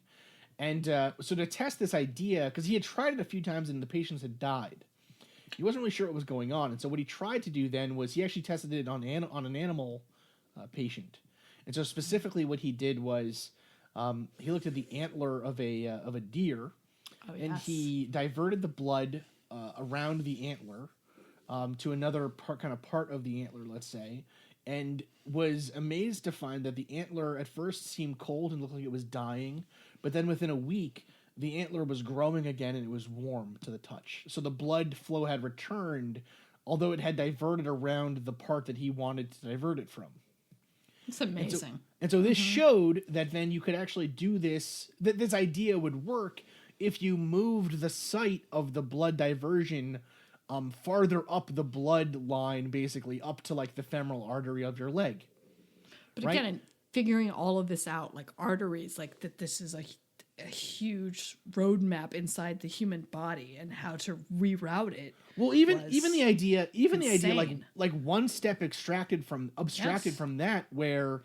And so to test this idea, because he had tried it a few times and the patients had died, he wasn't really sure what was going on. And so what he tried to do then was he actually tested it on an animal patient. And so specifically what he did was he looked at the antler of a deer, and he diverted the blood around the antler to another part of the antler, let's say, and was amazed to find that the antler at first seemed cold and looked like it was dying, but then within a week, the antler was growing again and it was warm to the touch. So the blood flow had returned, although it had diverted around the part that he wanted to divert it from. It's amazing. And so this showed that then you could actually do this, that this idea would work if you moved the site of the blood diversion farther up the blood line, basically up to like the femoral artery of your leg. But again, figuring all of this out, like arteries, like that this is a huge roadmap inside the human body and how to reroute it. Well, even the idea insane. like one step abstracted from that, where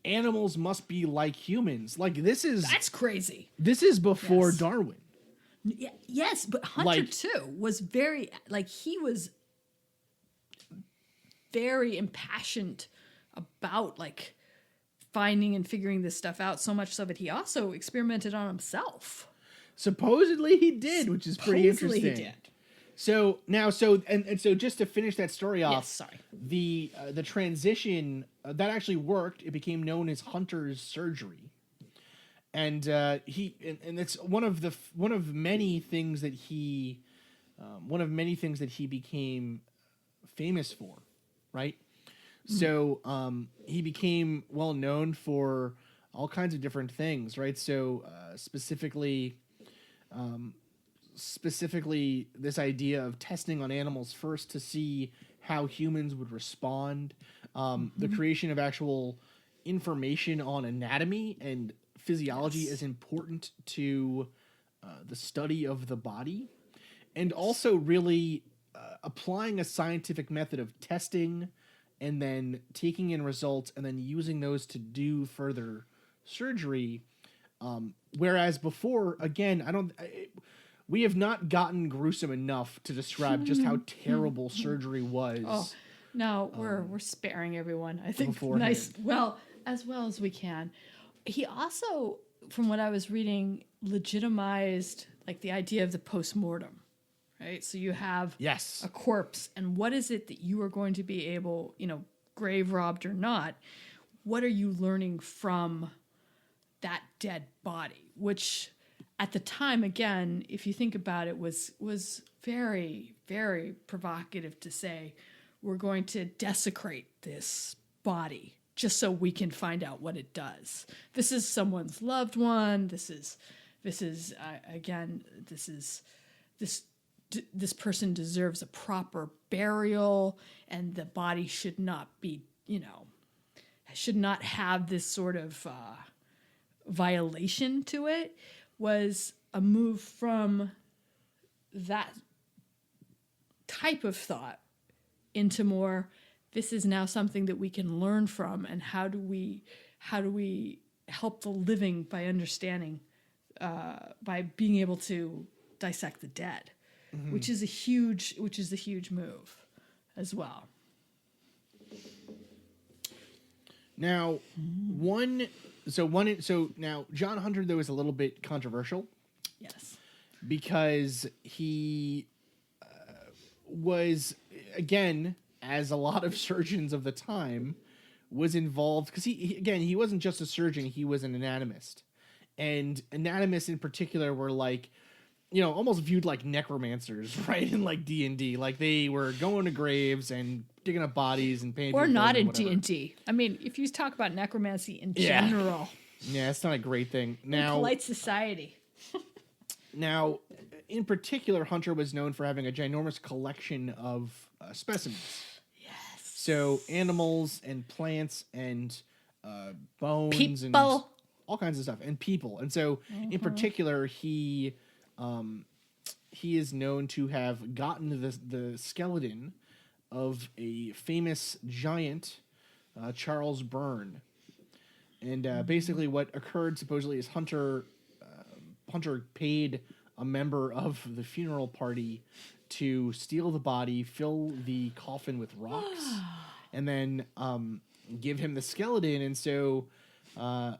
animals must be like humans. Like That's crazy. This is before Darwin. Yes, but Hunter too was very, like, he was very impassioned about like finding and figuring this stuff out, so much so that he also experimented on himself. Supposedly he did, which is pretty interesting. He did. So just to finish that story off, the transition that actually worked. It became known as Hunter's surgery, and it's one of many things that he became famous for, right? So he became well known for all kinds of different things, right? So specifically this idea of testing on animals first to see how humans would respond, the creation of actual information on anatomy and physiology is important to the study of the body, and also really applying a scientific method of testing and then taking in results and then using those to do further surgery. Whereas before, again, we have not gotten gruesome enough to describe just how terrible surgery was. Oh, no, we're sparing everyone, I think. Beforehand. As well as we can. He also, from what I was reading, legitimized like the idea of the post-mortem, right? So you have a corpse, and what is it that you are going to be able, grave robbed or not, what are you learning from that dead body? Which at the time, again, if you think about it, was very, very provocative to say, we're going to desecrate this body just so we can find out what it does. This is someone's loved one. This person deserves a proper burial, and the body should not be, should not have this sort of violation to it. Was a move from that type of thought into more, this is now something that we can learn from, and how do we help the living by understanding, by being able to dissect the dead, which is a huge move as well. Now, now John Hunter, though, is a little bit controversial. Yes. Because he was, again, as a lot of surgeons of the time, was involved, because he wasn't just a surgeon, he was an anatomist. And anatomists in particular were like, almost viewed like necromancers, right? In like D&D. Like they were going to graves and digging up bodies and painting. Or not in D&D. I mean, if you talk about necromancy in general. Yeah, it's not a great thing. Now, in polite society. Now, in particular, Hunter was known for having a ginormous collection of specimens. Yes. So animals and plants and bones and all kinds of stuff, and people. And so, in particular, he is known to have gotten the skeleton of a famous giant, Charles Byrne. And basically, what occurred supposedly is Hunter paid a member of the funeral party to steal the body, fill the coffin with rocks, and then give him the skeleton. And so, so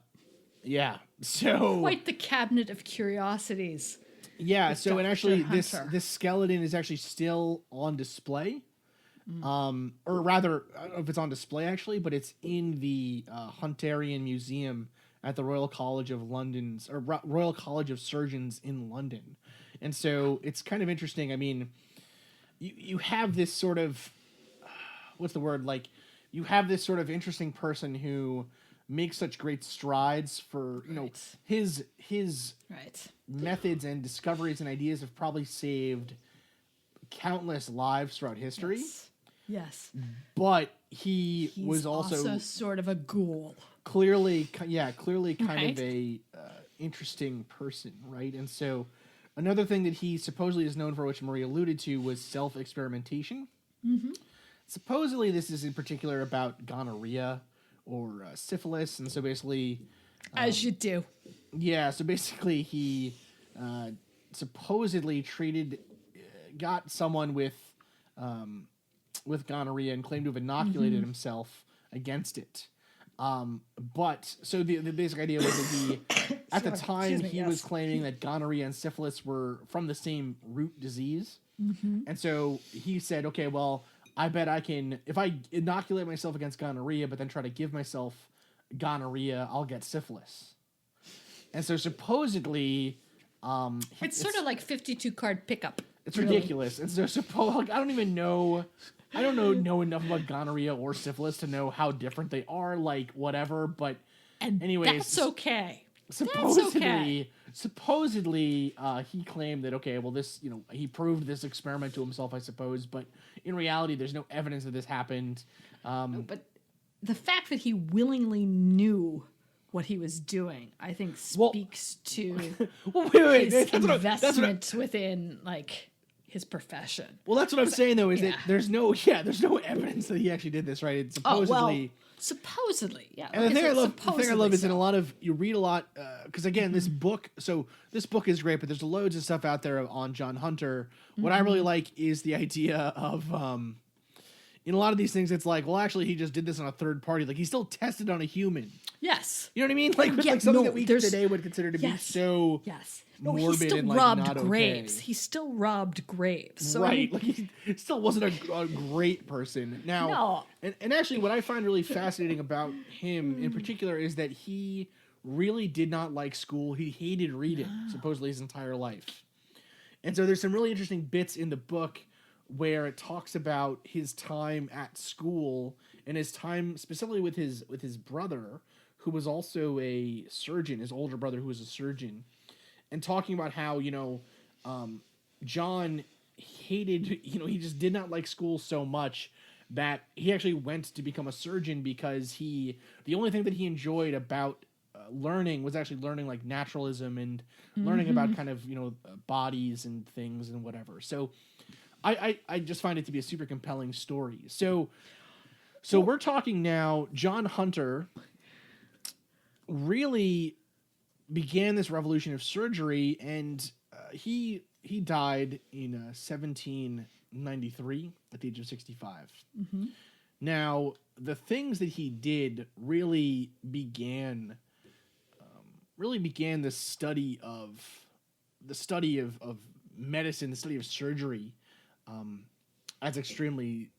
Quite the cabinet of curiosities. yeah, with so and Dr. actually Hunter. this skeleton is actually still on display. Or rather, I don't know if it's on display actually, but it's in the Hunterian Museum at the Royal College of London's or Royal College of Surgeons in London. And so it's kind of interesting. I mean, you have this sort of what's the word, like you have this sort of interesting person who makes such great strides for Right. his Right. methods and discoveries and ideas have probably saved countless lives throughout history. Yes. But he He's was also sort of a ghoul. clearly kind Right. of a interesting person, right? And so another thing that he supposedly is known for, which Marie alluded to, was self-experimentation. Supposedly this is in particular about gonorrhea or syphilis, and so basically As you do. yeah, so basically he supposedly got someone with gonorrhea and claimed to have inoculated himself against it. But so the basic idea was that he, at the time, Excuse me, he was claiming that gonorrhea and syphilis were from the same root disease. And so he said, okay, well, I bet I can, if I inoculate myself against gonorrhea, but then try to give myself gonorrhea, I'll get syphilis. And so supposedly, It's sort of like 52 card pickup. it's ridiculous. And so I don't even know. I don't know enough about gonorrhea or syphilis to know how different they are. Like whatever, but And anyways, that's okay. supposedly, he claimed that okay, well, this he proved this experiment to himself, I suppose. But in reality, there's no evidence that this happened. But the fact that he willingly knew what he was doing, I think, Well- speaks to Well, wait, his that's what I- investment within like his profession. Well, that's what I'm saying though, is yeah. that there's no evidence that he actually did this, right? It's supposedly. Supposedly, yeah. And like the I thing I said, love, is in supposedly a lot of you read a lot because again, this book is great, but there's loads of stuff out there on John Hunter. What I really like is the idea of in a lot of these things, it's like, well, actually, he just did this on a third party. Like he still tested on a human. Yes. You know what I mean? Like, Yeah, like something no, that we there's- today would consider to be Yes. so Yes. No, he morbid still and like robbed not graves. okay. He still robbed graves. So I Right, mean, like he still wasn't a great person. Now, No. and actually, what I find really fascinating about him in particular is that he really did not like school. He hated reading, supposedly his entire life. And so there's some really interesting bits in the book where it talks about his time at school and his time specifically with his brother, who was also a surgeon, his older brother who was a surgeon, and talking about how, John hated, he just did not like school so much that he actually went to become a surgeon because the only thing that he enjoyed about learning was actually learning like naturalism and learning about kind of, bodies and things and whatever. So I just find it to be a super compelling story. So we're talking now, John Hunter really began this revolution of surgery, and he died in 1793 at the age of 65. Now, the things that he did really began the study of medicine, the study of surgery, as extremely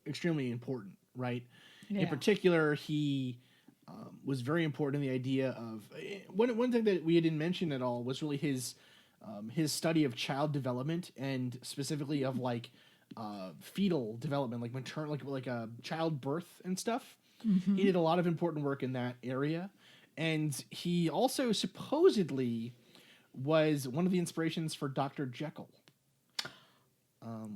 important, right? In Yeah. particular, he was very important in the idea of one thing that we didn't mention at all was really his study of child development, and specifically of like fetal development, like maternal, like childbirth and stuff. He did a lot of important work in that area, and he also supposedly was one of the inspirations for Dr. Jekyll,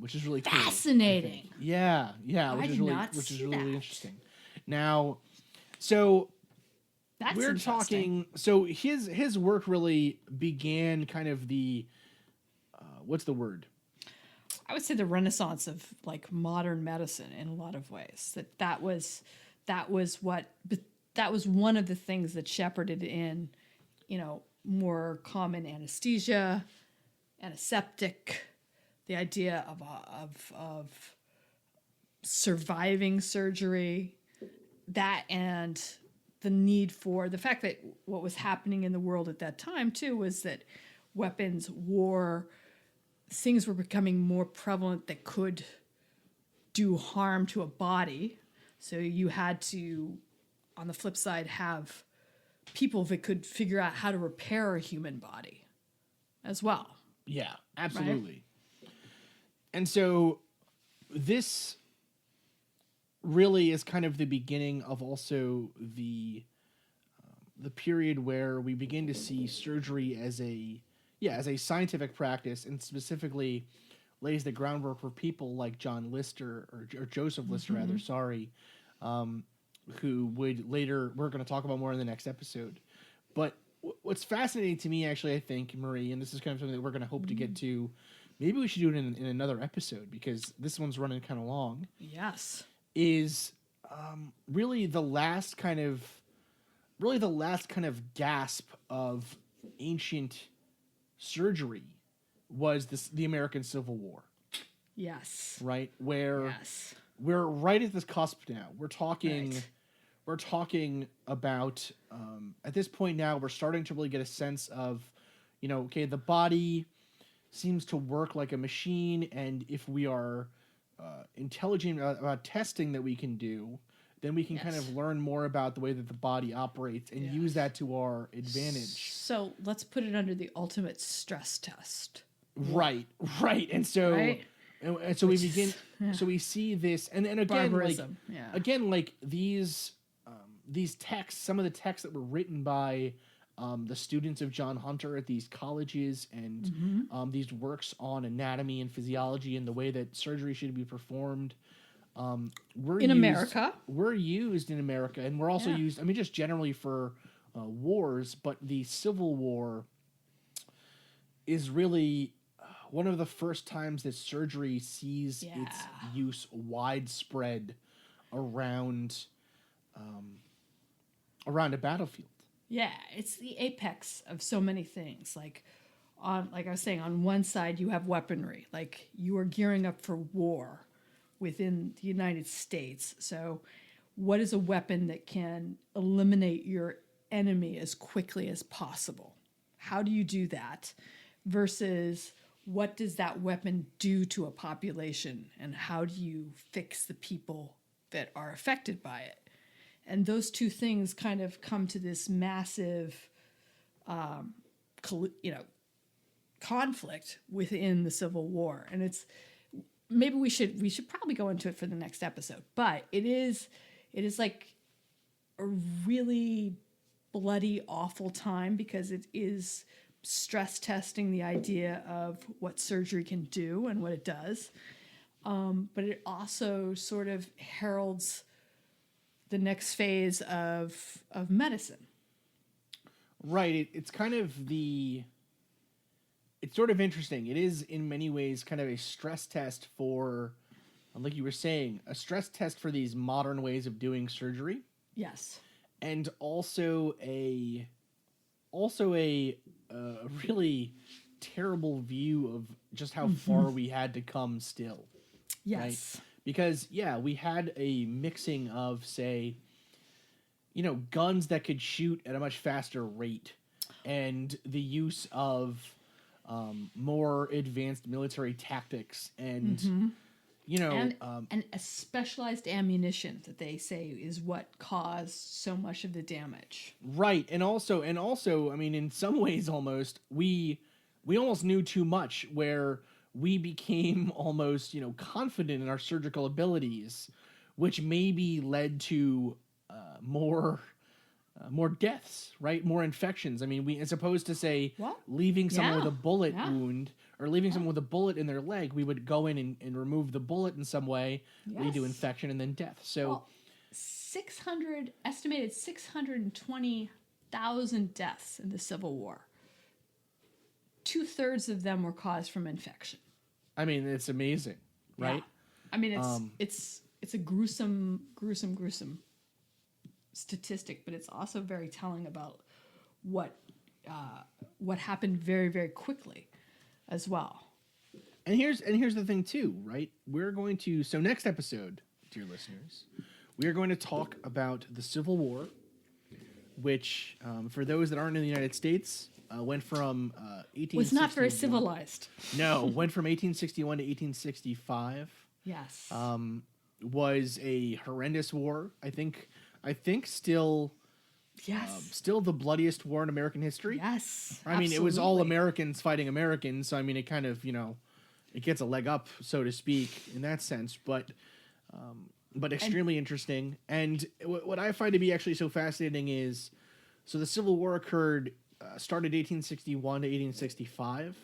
which is really cool. Fascinating. Yeah, I which is did really not see that. interesting. Now, so That's we're interesting. talking. So his work really began kind of the what's the word? I would say the renaissance of like modern medicine in a lot of ways. That was one of the things that shepherded in, more common anesthesia, antiseptic, the idea of surviving surgery, that and the need for the fact that what was happening in the world at that time too was that weapons, war, things were becoming more prevalent that could do harm to a body. So you had to, on the flip side, have people that could figure out how to repair a human body as well. Yeah, absolutely. Right? And so this really is kind of the beginning of also the period where we begin to see surgery as a scientific practice, and specifically lays the groundwork for people like John Lister or Joseph Lister, rather, sorry, who would later, we're going to talk about more in the next episode. But what's fascinating to me, actually, I think, Marie, and this is kind of something that we're going to hope to get to, maybe we should do it in another episode because this one's running kind of long. Yes. Is really the last kind of gasp of ancient surgery was the American Civil War. Yes. Right? Where yes. we're right at this cusp now. We're talking about at this point now we're starting to really get a sense of, okay, the body seems to work like a machine, and if we are intelligent about testing that we can do, then we can kind of learn more about the way that the body operates and use that to our advantage. So let's put it under the ultimate stress test. Right. And so, and so we begin. So we see this, and again, barbarism. Again, like these texts, some of the texts that were written by the students of John Hunter at these colleges, and these works on anatomy and physiology and the way that surgery should be performed. We're used in America, and we're also used, I mean, just generally for wars, but the Civil War is really one of the first times that surgery sees its use widespread around a battlefield. Yeah, it's the apex of so many things. Like I was saying, on one side you have weaponry, like you are gearing up for war within the United States. So what is a weapon that can eliminate your enemy as quickly as possible? How do you do that? Versus what does that weapon do to a population, and how do you fix the people that are affected by it? And those two things kind of come to this massive conflict within the Civil War. And it's, maybe we should probably go into it for the next episode, but it is like a really bloody, awful time, because it is stress testing the idea of what surgery can do and what it does. But it also sort of heralds the next phase of medicine. Right. It's kind of it's sort of interesting. It is in many ways kind of a stress test for, like you were saying, a stress test for these modern ways of doing surgery. Yes. And also a really terrible view of just how far we had to come still. Yes. Right? Because, we had a mixing of, say, guns that could shoot at a much faster rate, and the use of more advanced military tactics, and, and a specialized ammunition that they say is what caused so much of the damage. Right. And also, I mean, in some ways, almost, we almost knew too much, where we became almost, confident in our surgical abilities, which maybe led to more deaths, right? More infections. I mean, we, as opposed to, say, leaving someone with a bullet wound, or leaving someone with a bullet in their leg, we would go in and remove the bullet in some way, lead to infection, and then death. So, estimated 620,000 deaths in the Civil War. 2/3 of them were caused from infection. I mean, it's amazing, right? Yeah. I mean, it's a gruesome statistic, but it's also very telling about what happened very, very quickly. as well. And here's the thing too, right? We're going to next episode, dear listeners, we are going to talk about the Civil War, which for those that aren't in the United States, went from 1861. Was not very civilized. No, went from 1861 to 1865. Yes. Was a horrendous war. I think still. Yes. Still the bloodiest war in American history. Yes. I mean, it was all Americans fighting Americans, so I mean, it kind of, it gets a leg up, so to speak, in that sense, but extremely interesting. And what I find to be actually so fascinating is, so the Civil War occurred, started 1861 to 1865.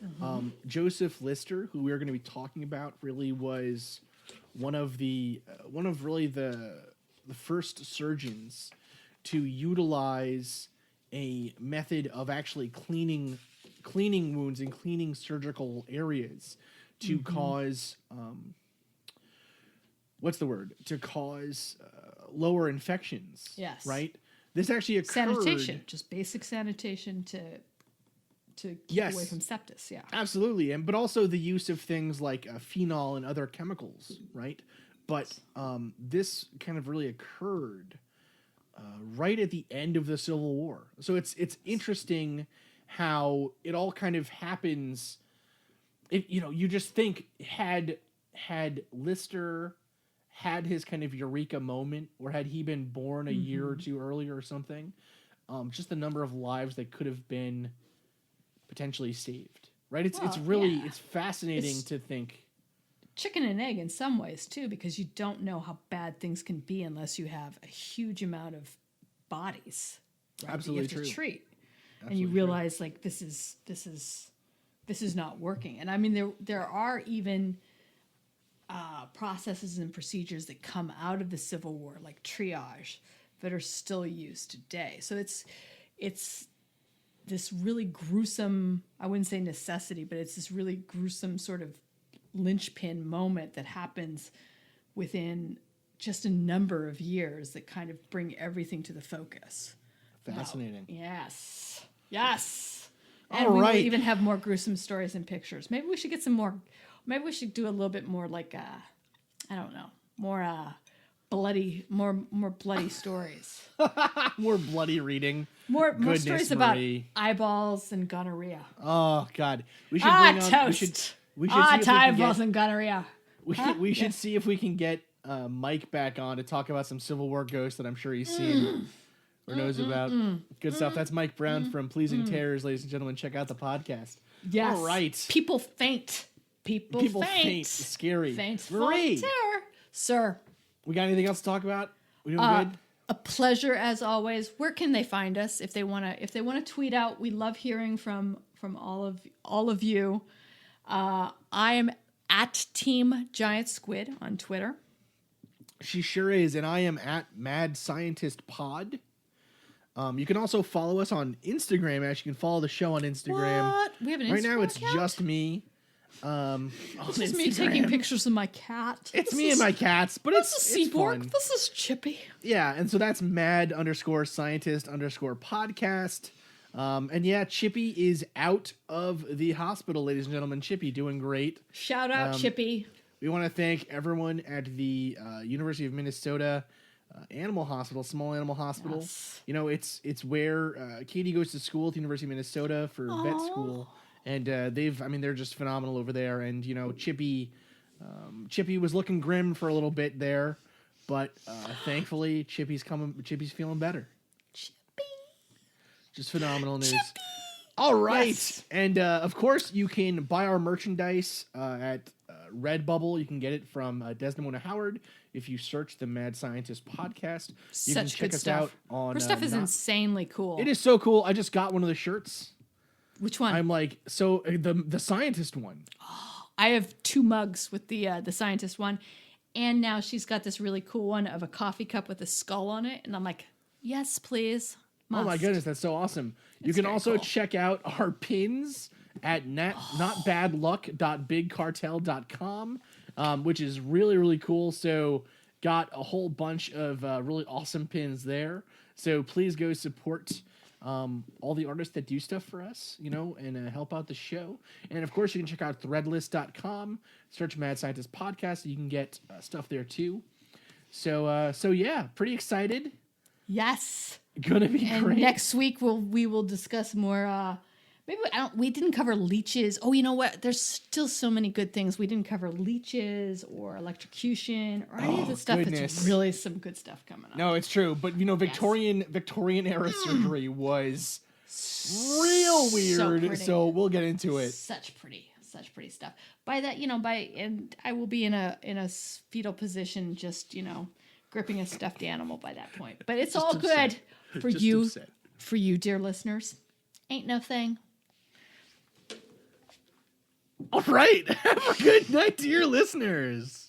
Mm-hmm. Joseph Lister, who we're going to be talking about, really was one of really the first surgeons to utilize a method of actually cleaning wounds and cleaning surgical areas to cause to cause lower infections. Yes. Right. This actually occurred. Sanitation, just basic sanitation to keep away from sepsis. Yeah. Absolutely, but also the use of things like phenol and other chemicals. Right. But this kind of really occurred right at the end of the Civil War. So it's interesting how it all kind of happens. You just think had Lister had his kind of eureka moment, or had he been born a year or two earlier or something, just the number of lives that could have been potentially saved. Right? It's fascinating to think. Chicken and egg in some ways too, because you don't know how bad things can be unless you have a huge amount of bodies, right, absolutely, that you have to treat. Absolutely, and you realize like this is not working. And I mean there are even processes and procedures that come out of the Civil War, like triage, that are still used today. So it's this really gruesome, I wouldn't say necessity, but it's this really gruesome sort of linchpin moment that happens within just a number of years that kind of bring everything to the focus. Fascinating. Yes. And All we will right. even have more gruesome stories and pictures. Maybe we should get some more. Maybe we should do a little bit more like I don't know, more bloody stories. More bloody reading. More Goodness, stories Marie. about eyeballs and gonorrhea. Oh God, we should bring on. Toast. We should see if we can eyeballs get, and gonorrhea. we should see if we can get Mike back on to talk about some Civil War ghosts that I'm sure he's seen or knows about. Good stuff. That's Mike Brown from Pleasing Terrors, ladies and gentlemen. Check out the podcast. Yes. All right. People faint. People faint. It's scary. Faint. Marie, Terror. Sir. we got anything else to talk about? We doing good? A pleasure as always. Where can they find us if they wanna tweet out? We love hearing from all of you. I am at Team Giant Squid on Twitter. She sure is, and I am at Mad Scientist Pod. You can also follow us on Instagram. Actually, you can follow the show on Instagram. What? We have an Instagram right now. It's account? just me. It's just me taking pictures of my cat. It's me and my cats, but This is it's Seaborg. fun. This is Chippy. Yeah, and so that's mad_scientist_podcast. And yeah, Chippy is out of the hospital, ladies and gentlemen. Chippy doing great. Shout out Chippy. We want to thank everyone at the University of Minnesota Animal Hospital, Small Animal Hospital. Yes. It's where Katie goes to school at the University of Minnesota for vet school, and they're just phenomenal over there. And Chippy was looking grim for a little bit there, but thankfully Chippy's feeling better. Chippy. Just phenomenal news. Chippy. All right. Yes. And of course, you can buy our merchandise at Redbubble. You can get it from Desdemona Howard. If you search the Mad Scientist podcast, you can Such check good us stuff. out on. Her stuff is insanely cool. It is so cool. I just got one of the shirts. Which one? I'm like, so the scientist one. I have 2 mugs with the scientist one, and now she's got this really cool one of a coffee cup with a skull on it, and I'm like, yes, please. Must. Oh my goodness, that's so awesome. You can very also cool. check out our pins at notbadluck.bigcartel.com, which is really, really cool. So got a whole bunch of really awesome pins there. So please go support all the artists that do stuff for us, and help out the show. And of course, you can check out threadless.com, search Mad Scientist Podcast. You can get stuff there too. So yeah, pretty excited. Yes. Gonna be And great. next week we will discuss more. Maybe we didn't cover leeches. Oh, you know what? There's still so many good things. We didn't cover leeches or electrocution or any of the stuff. Goodness. It's really some good stuff coming up. No, it's true. But Victorian era surgery was real weird. So we'll get into it. Such pretty stuff. By that, and I will be in a fetal position, just gripping a stuffed animal by that point. But it's all good for you, dear listeners. Ain't no thing. All right. Have a good night, dear listeners.